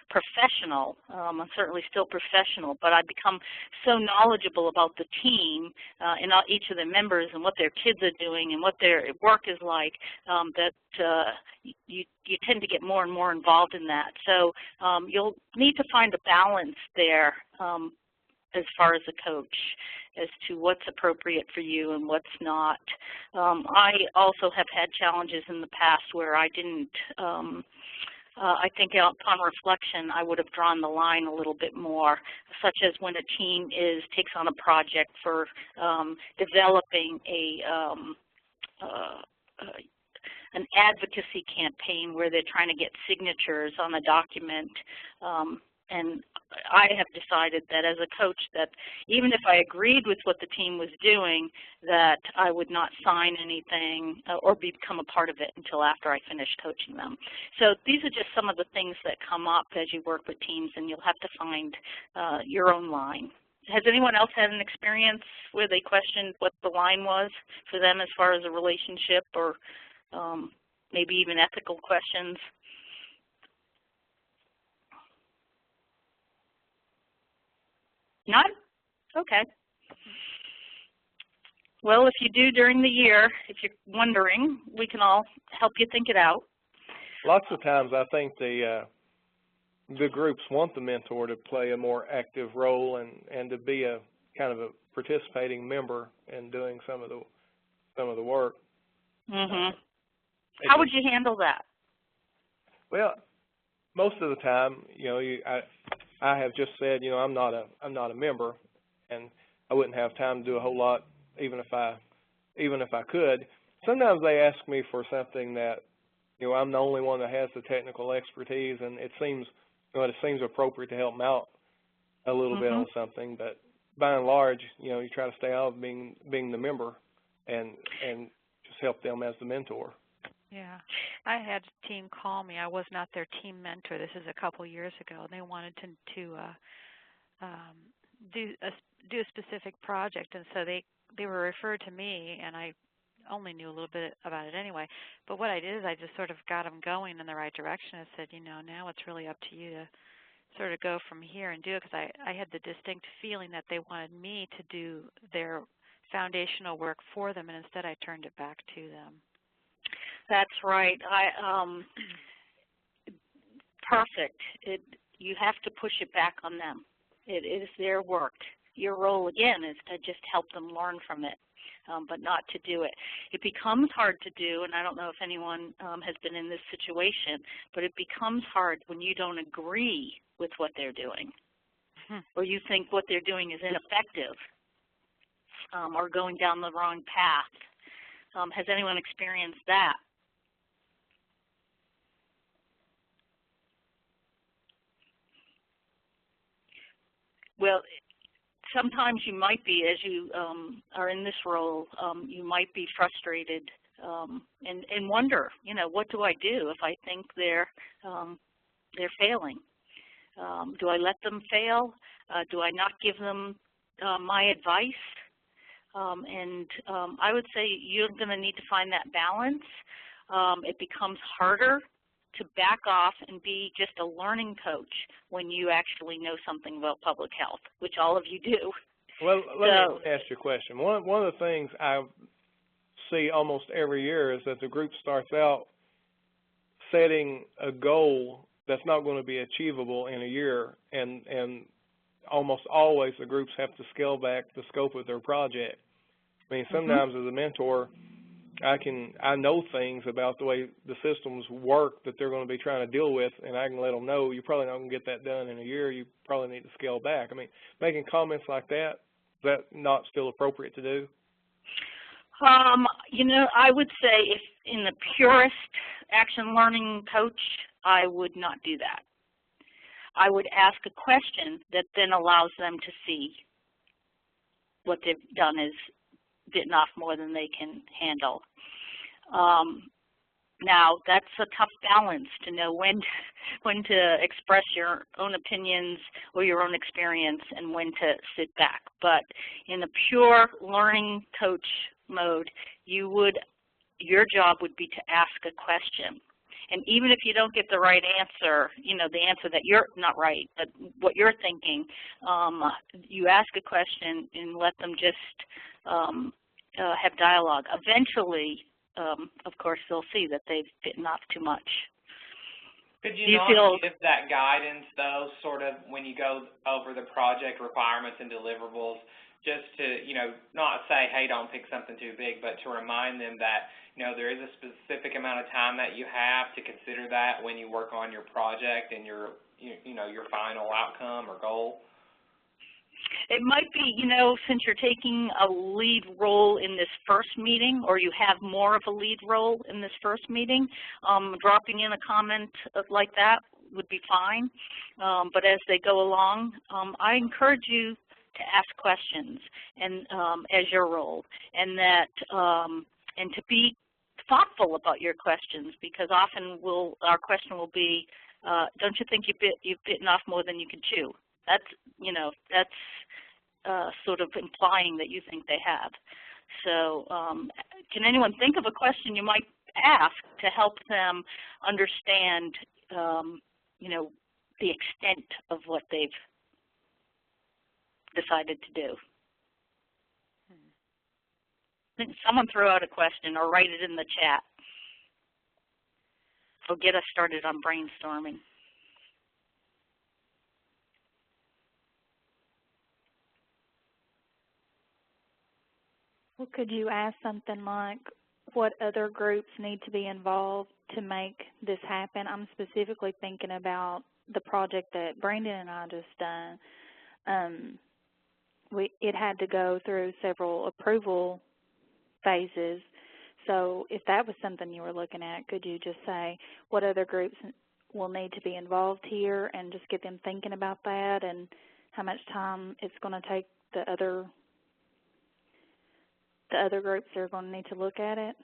professional. I'm certainly still professional, but I become so knowledgeable about the team and each of the members and what their kids are doing and what their work is like that you tend to get more and more involved in that. So you'll need to find a balance there as far as a coach as to what's appropriate for you and what's not. I also have had challenges in the past where I didn't, I think upon reflection I would have drawn the line a little bit more, such as when a team takes on a project for developing an advocacy campaign where they're trying to get signatures on a document. And I have decided that as a coach that even if I agreed with what the team was doing, that I would not sign anything or become a part of it until after I finished coaching them. So these are just some of the things that come up as you work with teams, and you'll have to find your own line. Has anyone else had an experience where they questioned what the line was for them as far as a relationship or maybe even ethical questions? None? Okay. Well, if you do during the year, if you're wondering, we can all help you think it out.
Lots of times I think the groups want the mentor to play a more active role and to be a kind of a participating member in doing some of the work.
Mhm. How would you handle that?
Well, most of the time, I have just said, I'm not a member, and I wouldn't have time to do a whole lot, even if I could. Sometimes they ask me for something that, I'm the only one that has the technical expertise, and it seems appropriate to help them out a little bit on something. But by and large, you try to stay out of being the member, and just help them as the mentor.
Yeah, I had a team call me. I was not their team mentor. This is a couple years ago, and they wanted to do a specific project, and so they were referred to me, and I only knew a little bit about it anyway. But what I did is I just sort of got them going in the right direction. I said, now it's really up to you to sort of go from here and do it, because I had the distinct feeling that they wanted me to do their foundational work for them, and instead I turned it back to them.
That's right. Perfect. You have to push it back on them. It is their work. Your role, again, is to just help them learn from it, but not to do it. It becomes hard to do, and I don't know if anyone has been in this situation, but it becomes hard when you don't agree with what they're doing, or you think what they're doing is ineffective or going down the wrong path. Has anyone experienced that? Well, sometimes you might be, as you are in this role, you might be frustrated and wonder, you know, what do I do if I think they're failing? Do I let them fail? Do I not give them my advice? I would say you're going to need to find that balance. It becomes harder to back off and be just a learning coach when you actually know something about public health, which all of you do.
Well, let me ask you a question. One of the things I see almost every year is that the group starts out setting a goal that's not going to be achievable in a year, and almost always the groups have to scale back the scope of their project. I mean, sometimes as a mentor, I know things about the way the systems work that they're going to be trying to deal with, and I can let them know you're probably not going to get that done in a year. You probably need to scale back. I mean, making comments like that, is that not still appropriate to do?
You know, I would say if in the purest action learning coach, I would not do that. I would ask a question that then allows them to see what they've done is bitten off more than they can handle. Now, that's a tough balance to know when to express your own opinions or your own experience and when to sit back. But in the pure learning coach mode, your job would be to ask a question. And even if you don't get the right answer, you know, the answer that you're not right, but what you're thinking, you ask a question and let them just have dialogue. Eventually, of course, they'll see that they've bitten off too much.
Could you not give that guidance, though, sort of when you go over the project requirements and deliverables, just to, you know, not say, hey, don't pick something too big, but to remind them that, you know, there is a specific amount of time that you have to consider that when you work on your project and your, you know, your final outcome or goal?
It might be, you know, since you're taking a lead role in this first meeting, or you have more of a lead role in this first meeting, dropping in a comment like that would be fine. But as they go along, I encourage you to ask questions and as your role, and that and to be thoughtful about your questions, because often our question will be, don't you think you've bitten off more than you can chew? That's, you know, that's sort of implying that you think they have. So can anyone think of a question you might ask to help them understand, you know, the extent of what they've decided to do? Someone throw out a question or write it in the chat. So get us started on brainstorming.
Well, could you ask something like, what other groups need to be involved to make this happen? I'm specifically thinking about the project that Brandon and I just done. It had to go through several approval phases. So if that was something you were looking at, could you just say what other groups will need to be involved here and just get them thinking about that and how much time it's going to take the other groups that are going to need to look at it?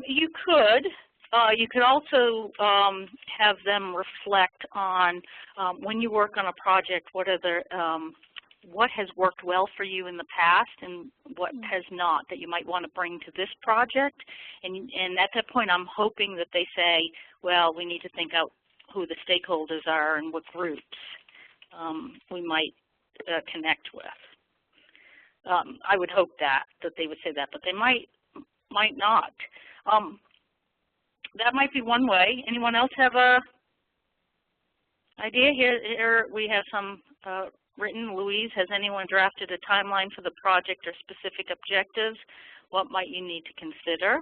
You could. You could also have them reflect on when you work on a project, what has worked well for you in the past and what has not that you might want to bring to this project. And at that point, I'm hoping that they say, well, we need to think out who the stakeholders are and what groups we might connect with. I would hope that they would say that, but they might not. That might be one way. Anyone else have a idea? Here we have some written. Louise, has anyone drafted a timeline for the project or specific objectives? What might you need to consider?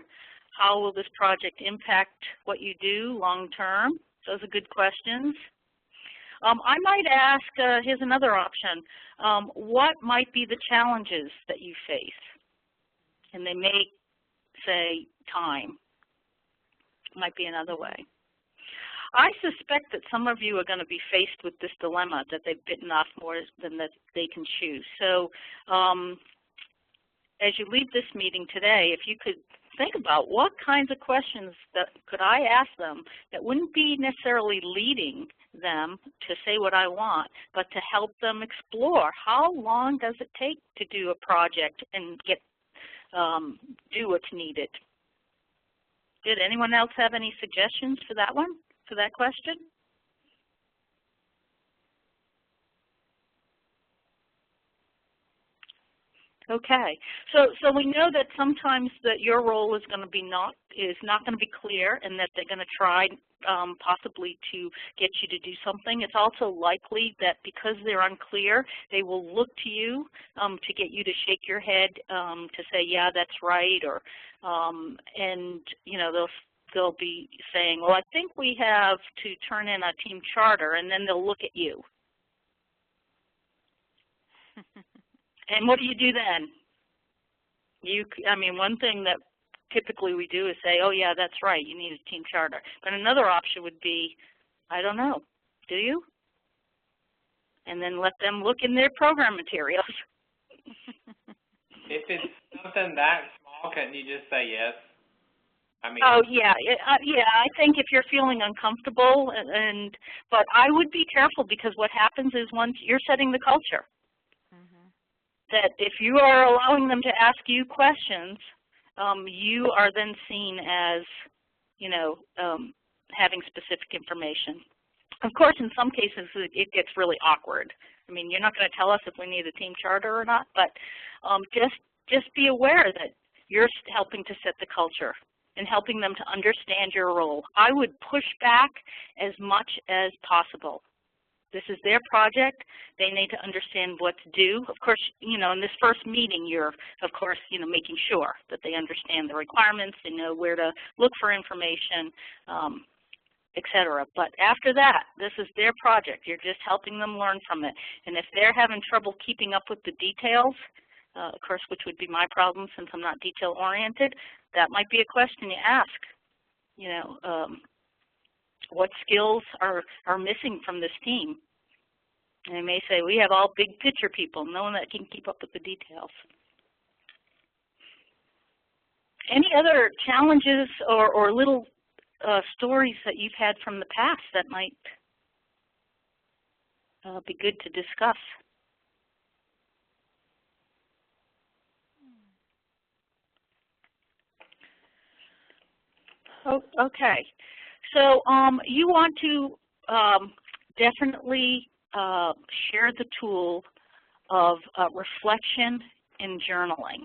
How will this project impact what you do long term? Those are good questions. I might ask, here's another option, what might be the challenges that you face? And they may say time. Might be another way. I suspect that some of you are going to be faced with this dilemma that they've bitten off more than that they can chew. So as you leave this meeting today, if you could think about what kinds of questions that could I ask them that wouldn't be necessarily leading them to say what I want, but to help them explore how long does it take to do a project and get do what's needed. Did anyone else have any suggestions for that one, for that question? Okay, so we know that sometimes that your role is going to be not going to be clear, and that they're going to try possibly to get you to do something. It's also likely that because they're unclear, they will look to you to get you to shake your head to say, yeah, that's right, or and you know they'll be saying, well, I think we have to turn in a team charter, and then they'll look at you. And what do you do then? I mean, one thing that typically we do is say, oh yeah, that's right, you need a team charter. But another option would be, I don't know, do you? And then let them look in their program materials.
If it's something that small, couldn't you just say yes? I mean.
Oh yeah, yeah. I think if you're feeling uncomfortable, but I would be careful, because what happens is once you're setting the culture. That if you are allowing them to ask you questions, you are then seen as, you know, having specific information. Of course, in some cases, it gets really awkward. I mean, you're not going to tell us if we need a team charter or not, but just be aware that you're helping to set the culture and helping them to understand your role. I would push back as much as possible. This is their project. They need to understand what's due. Of course, you know, in this first meeting, you're, of course, you know, making sure that they understand the requirements, they know where to look for information, et cetera. But after that, this is their project. You're just helping them learn from it. And if they're having trouble keeping up with the details, of course, which would be my problem since I'm not detail-oriented, that might be a question you ask. You know, what skills are missing from this team? And they may say, we have all big picture people, no one that can keep up with the details. Any other challenges or little stories that you've had from the past that might be good to discuss? Okay. So you want to definitely share the tool of reflection and journaling.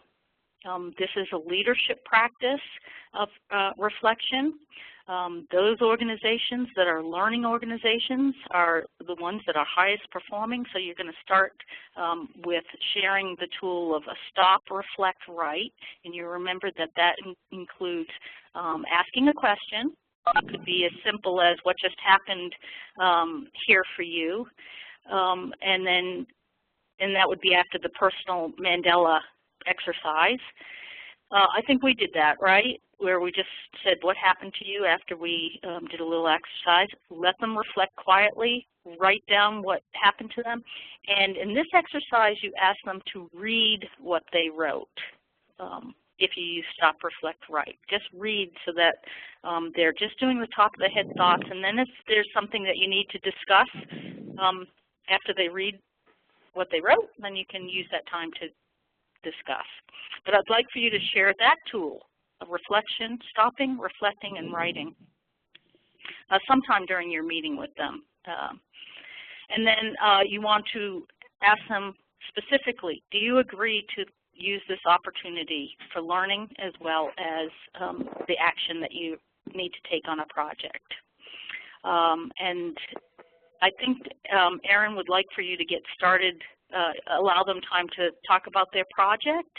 This is a leadership practice of reflection. Those organizations that are learning organizations are the ones that are highest performing, so you're going to start with sharing the tool of a stop, reflect, write, and you remember that that includes asking a question. It could be as simple as what just happened here for you, and that would be after the personal Mandela exercise. I think we did that, right? Where we just said what happened to you after we did a little exercise. Let them reflect quietly, write down what happened to them, and in this exercise you ask them to read what they wrote. If you use stop, reflect, write. Just read so that they're just doing the top of the head thoughts, and then if there's something that you need to discuss after they read what they wrote, then you can use that time to discuss. But I'd like for you to share that tool of reflection, stopping, reflecting, and writing sometime during your meeting with them. And then you want to ask them specifically, do you agree to use this opportunity for learning as well as the action that you need to take on a project? And I think Erin would like for you to get started, allow them time to talk about their project,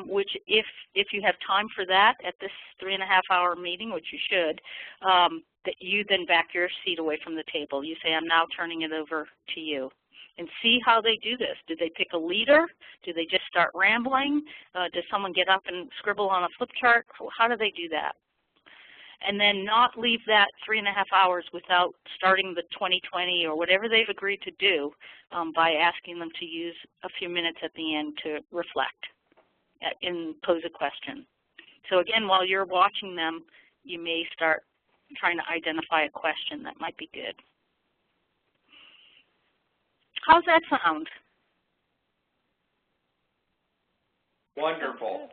which if you have time for that at this 3.5-hour meeting, which you should, that you then back your seat away from the table. You say, I'm now turning it over to you. And see how they do this. Do they pick a leader? Do they just start rambling? Does someone get up and scribble on a flip chart? How do they do that? And then not leave that 3.5 hours without starting the 20/20 or whatever they've agreed to do by asking them to use a few minutes at the end to reflect. and pose a question. So again, while you're watching them, you may start trying to identify a question that might be good. How's that sound?
Wonderful.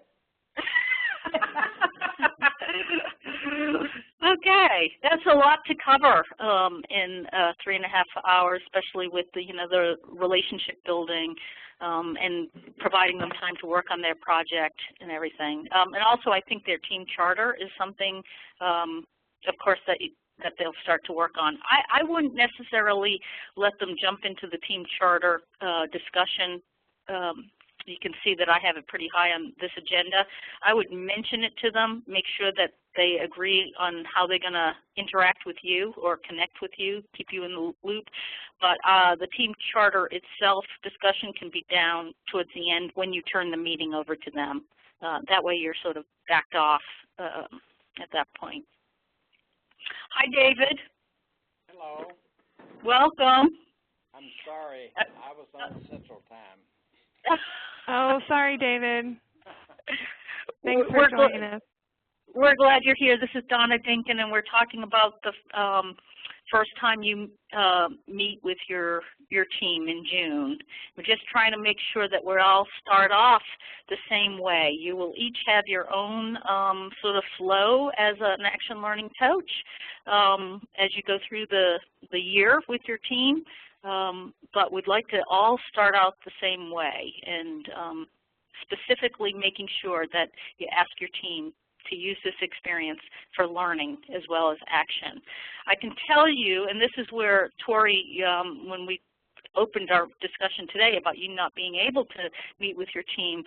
Okay, that's a lot to cover in 3.5 hours, especially with the the relationship building and providing them time to work on their project and everything. And also, I think their team charter is something, of course, that they'll start to work on. I wouldn't necessarily let them jump into the team charter discussion. You can see that I have it pretty high on this agenda. I would mention it to them, make sure that they agree on how they're going to interact with you or connect with you, keep you in the loop. But the team charter itself discussion can be down towards the end when you turn the meeting over to them. That way you're sort of backed off at that point. Hi, David.
Hello.
Welcome.
I'm sorry. I was on Central Time.
Oh, sorry, David. Thanks for joining us.
We're glad you're here. This is Donna Dinkin, and we're talking about the first time you meet with your team in June. We're just trying to make sure that we all start off the same way. You will each have your own sort of flow as an action learning coach as you go through the year with your team. But we'd like to all start out the same way, and specifically making sure that you ask your team to use this experience for learning as well as action. I can tell you, and this is where Tori, when we opened our discussion today about you not being able to meet with your team,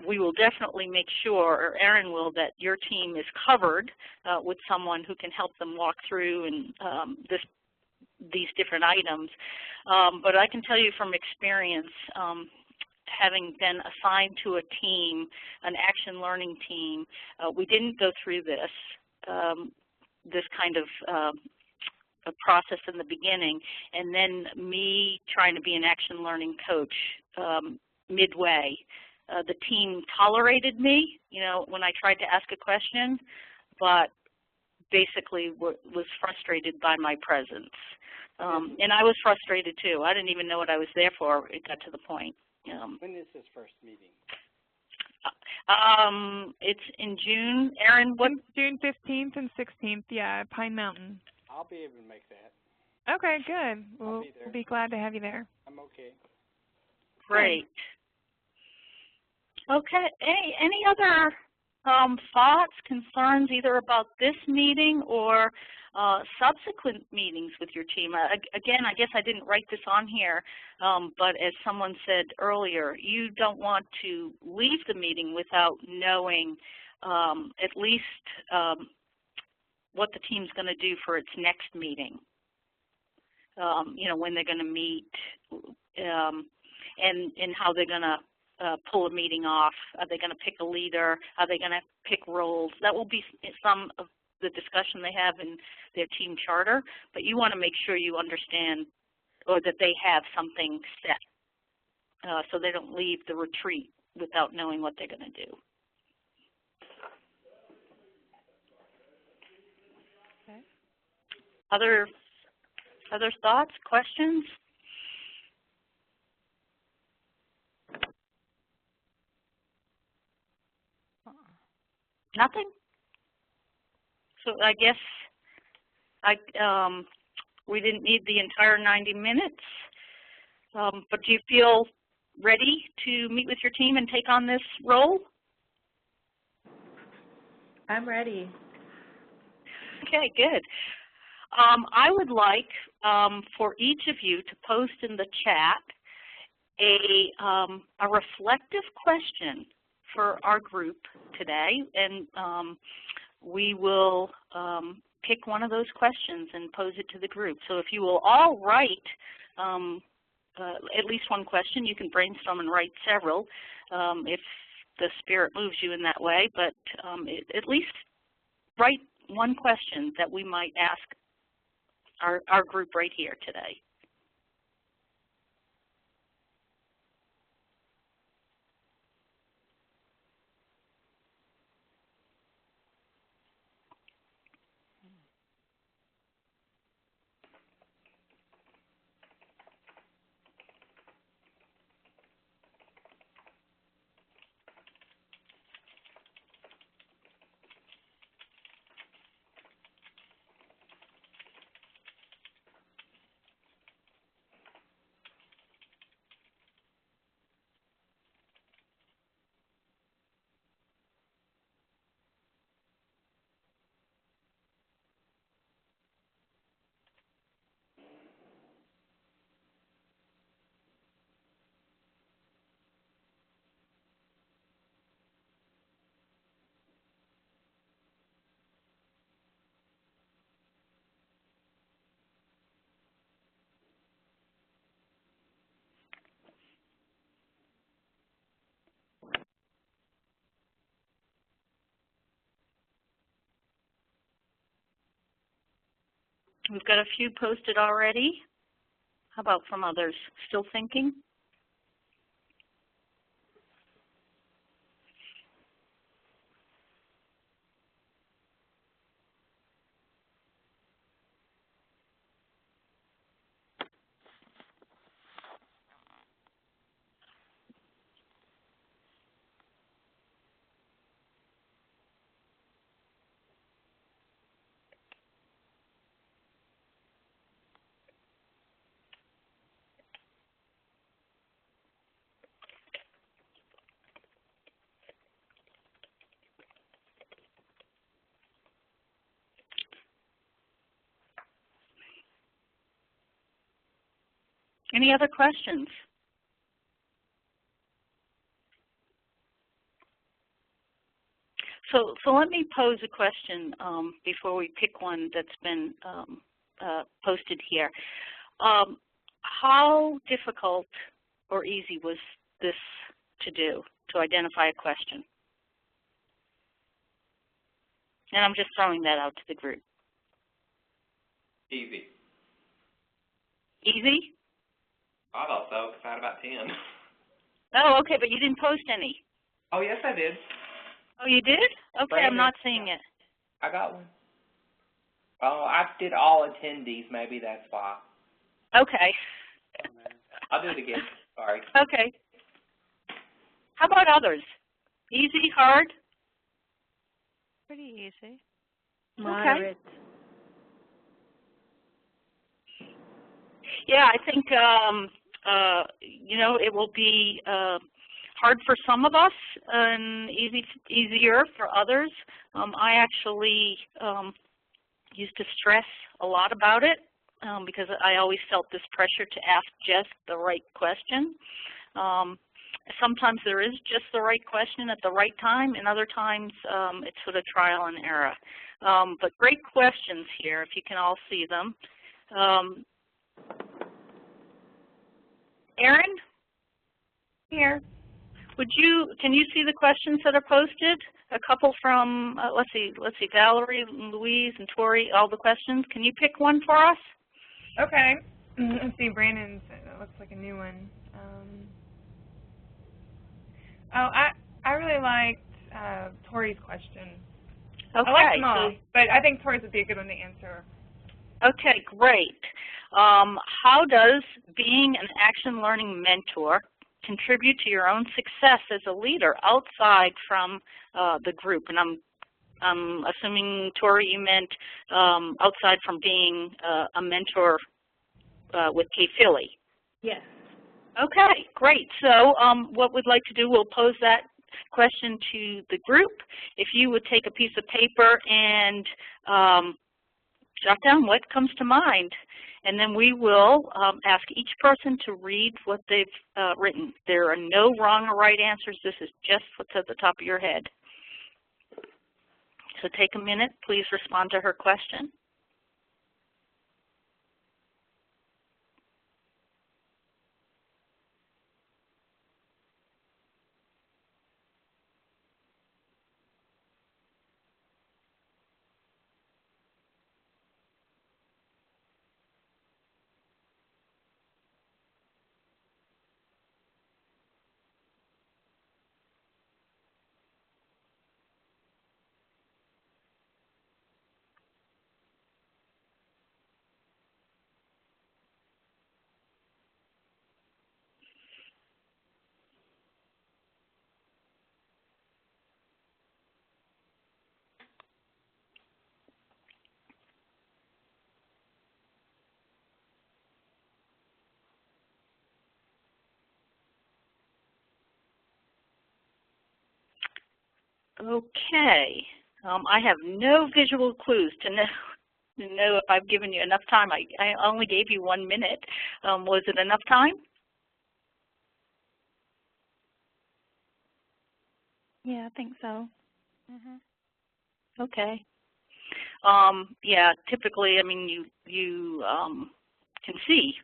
we will definitely make sure, or Erin will, that your team is covered with someone who can help them walk through and these different items. But I can tell you from experience, having been assigned to a team, an action learning team, we didn't go through this kind of a process in the beginning, and then me trying to be an action learning coach midway. The team tolerated me, when I tried to ask a question, but basically was frustrated by my presence. And I was frustrated too. I didn't even know what I was there for. It got to the point.
When is this first meeting?
It's in June. Erin, what?
June 15th and 16th, yeah, Pine Mountain.
I'll be able to make that.
Okay, good.
I'll be there.
We'll be glad to have you there.
I'm okay.
Great. Okay. Any other thoughts, concerns, either about this meeting or subsequent meetings with your team? Again, I guess I didn't write this on here, but as someone said earlier, you don't want to leave the meeting without knowing at least what the team's going to do for its next meeting. When they're going to meet and how they're going to pull a meeting off. Are they going to pick a leader? Are they going to pick roles? That will be some of the discussion they have in their team charter, but you want to make sure you understand or that they have something set so they don't leave the retreat without knowing what they're going to do.
Okay.
Other thoughts, questions? Nothing? So I guess we didn't need the entire 90 minutes, but do you feel ready to meet with your team and take on this role?
I'm ready.
Okay, good. I would like for each of you to post in the chat a reflective question for our group today, and we will pick one of those questions and pose it to the group. So if you will all write at least one question, you can brainstorm and write several if the spirit moves you in that way, but at least write one question that we might ask our group right here today. We've got a few posted already. How about from others? Still thinking? Any other questions? So let me pose a question before we pick one that's been posted here. How difficult or easy was this to do, to identify a question? And I'm just throwing that out to the group.
Easy.
Easy?
I thought so, because I had about 10.
Oh, okay, but you didn't post any.
Oh, yes, I did.
Oh, you did? Okay,
Brandon,
I'm not seeing it.
I got one. Oh, I did all attendees. Maybe that's why.
Okay.
I'll do it again. Sorry.
Okay. How about others? Easy, hard?
Pretty easy.
Moderate.
Yeah, I think you know, it will be hard for some of us and easier for others. I actually used to stress a lot about it because I always felt this pressure to ask just the right question. Sometimes there is just the right question at the right time, and other times it's sort of trial and error. But great questions here, if you can all see them. Erin?
Here.
Can you see the questions that are posted? A couple from, let's see, Valerie, Louise, and Tori, all the questions. Can you pick one for us?
Okay. Let's see, Brandon's, that looks like a new one. I really liked Tori's question.
Okay.
I like them all, but I think Tori's would be a good one to answer.
Okay, great. How does being an action learning mentor contribute to your own success as a leader outside from the group? And I'm assuming, Tori, you meant outside from being a mentor with Kay Philly.
Yes.
Okay, great. So what we'd like to do, we'll pose that question to the group. If you would take a piece of paper and jot down what comes to mind, and then we will ask each person to read what they've written. There are no wrong or right answers. This is just what's at the top of your head. So take a minute. Please respond to her question. Okay. I have no visual clues to know if I've given you enough time. I only gave you 1 minute. Was it enough time?
Yeah, I think so.
Okay. Yeah, typically, I mean, you can see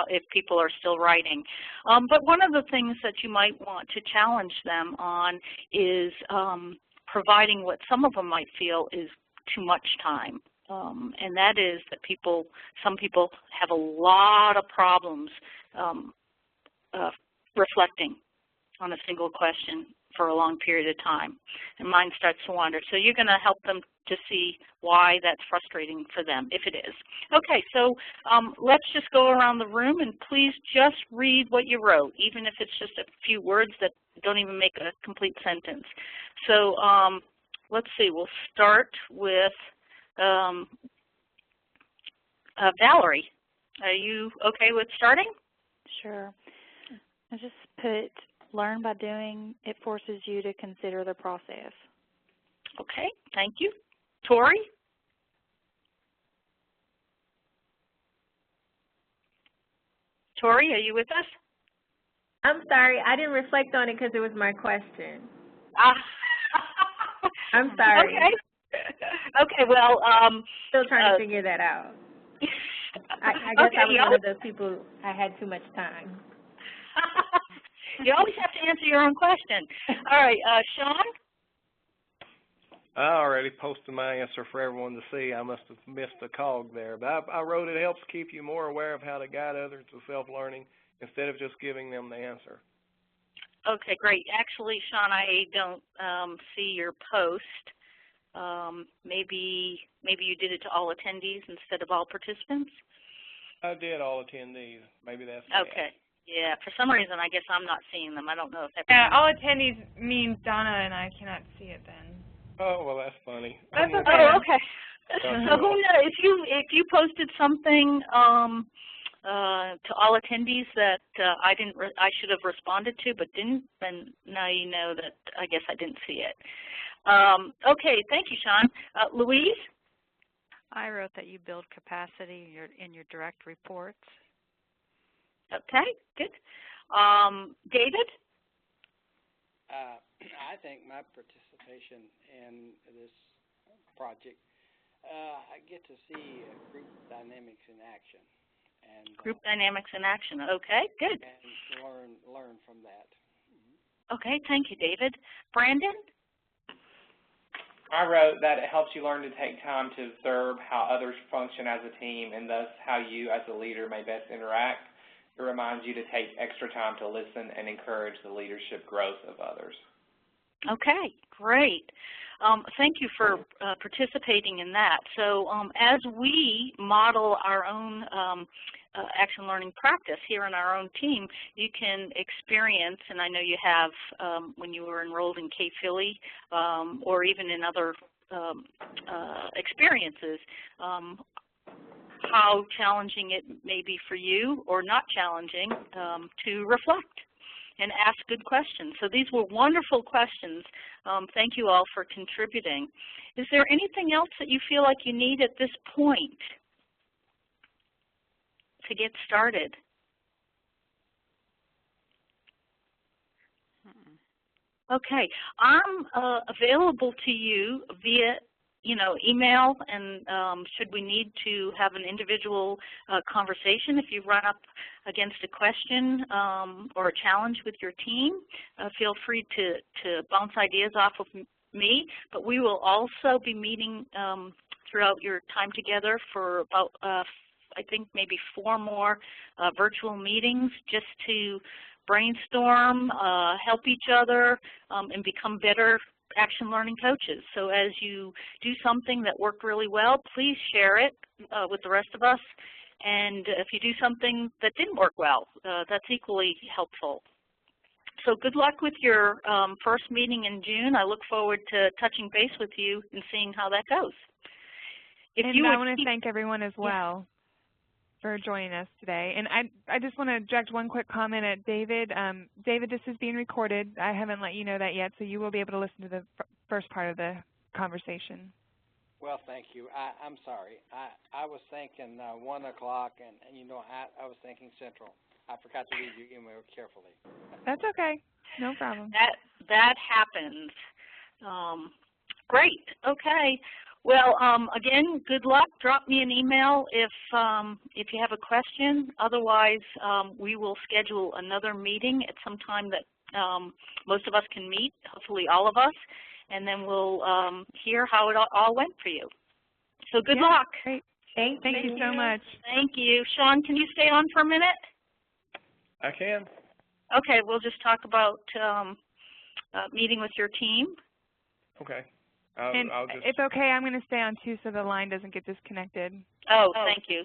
if people are still writing. But one of the things that you might want to challenge them on is providing what some of them might feel is too much time. and that is that some people have a lot of problems reflecting on a single question for a long period of time, and mind starts to wander. So you're going to help them to see why that's frustrating for them, if it is. Okay, so let's just go around the room, and please just read what you wrote, even if it's just a few words that don't even make a complete sentence. So let's see, we'll start with Valerie. Are you okay with starting?
Sure. I just put learn by doing. It forces you to consider the process.
Okay, thank you. Tori? Tori, are you with us?
I'm sorry, I didn't reflect on it because it was my question. I'm sorry.
Okay. Okay, well,
still trying to figure that out. I guess
okay,
I was one of those people, I had too much time.
You always have to answer your own question. All right, Sean?
I already posted my answer for everyone to see. I must have missed a cog there. But I wrote it helps keep you more aware of how to guide others to self-learning instead of just giving them the answer.
Okay, great. Actually, Sean, I don't see your post. Maybe you did it to all attendees instead of all participants?
I did all attendees. Maybe that's
okay. Yeah, for some reason, I guess I'm not seeing them. I don't know if that's...
Yeah, all attendees means Donna and I cannot see it then.
Oh, well, that's funny.
That's okay.
Oh, okay. So who knows, if you posted something to all attendees that I should have responded to but didn't, then now you know that I guess I didn't see it. Okay, thank you, Sean. Louise?
I wrote that you build capacity in your direct reports.
Okay, good. David?
I think my participation in this project, I get to see group dynamics in action. And
group dynamics in action. Okay, good.
And learn from that.
Okay, thank you, David. Brandon?
I wrote that it helps you learn to take time to observe how others function as a team and thus how you as a leader may best interact. It reminds you to take extra time to listen and encourage the leadership growth of others.
Okay, great. Thank you for participating in that. So as we model our own action learning practice here in our own team, you can experience, and I know you have when you were enrolled in K-Philly or even in other experiences, how challenging it may be for you or not challenging to reflect and ask good questions. So these were wonderful questions. Thank you all for contributing. Is there anything else that you feel like you need at this point to get started? Okay, I'm available to you via email, and should we need to have an individual conversation, if you run up against a question or a challenge with your team, feel free to bounce ideas off of me. But we will also be meeting throughout your time together for about, I think, maybe 4 more virtual meetings just to brainstorm, help each other, and become better action learning coaches. So as you do something that worked really well, please share it with the rest of us. And if you do something that didn't work well, that's equally helpful. So good luck with your first meeting in June. I look forward to touching base with you and seeing how that goes.
And I want to thank everyone as well for joining us today. And I just want to direct one quick comment at David. David, this is being recorded. I haven't let you know that yet, so you will be able to listen to the first part of the conversation.
Well, thank you. I'm sorry. I was thinking 1 o'clock, and I was thinking Central. I forgot to read your email carefully.
That's okay. No problem.
That happens. Great. Okay. Well, again, good luck. Drop me an email if you have a question. Otherwise, we will schedule another meeting at some time that most of us can meet, hopefully all of us, and then we'll hear how it all went for you. So good
Yeah,
luck.
Great.
Thank
you so much.
Thank you. Sean, can you stay on for a minute?
I can.
Okay, we'll just talk about meeting with your team.
Okay.
And
I'll just.
it's okay, I'm going to stay on too so the line doesn't get disconnected.
Oh, thank you.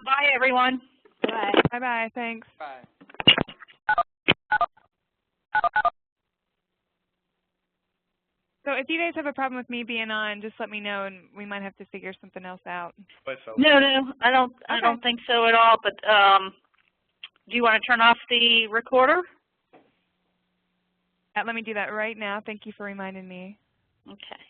Bye, everyone.
Bye.
Bye-bye, thanks.
Bye.
So if you guys have a problem with me being on, just let me know and we might have to figure something else out.
But so.
No, I don't think so at all, but do you want to turn off the recorder?
Let me do that right now. Thank you for reminding me.
Okay.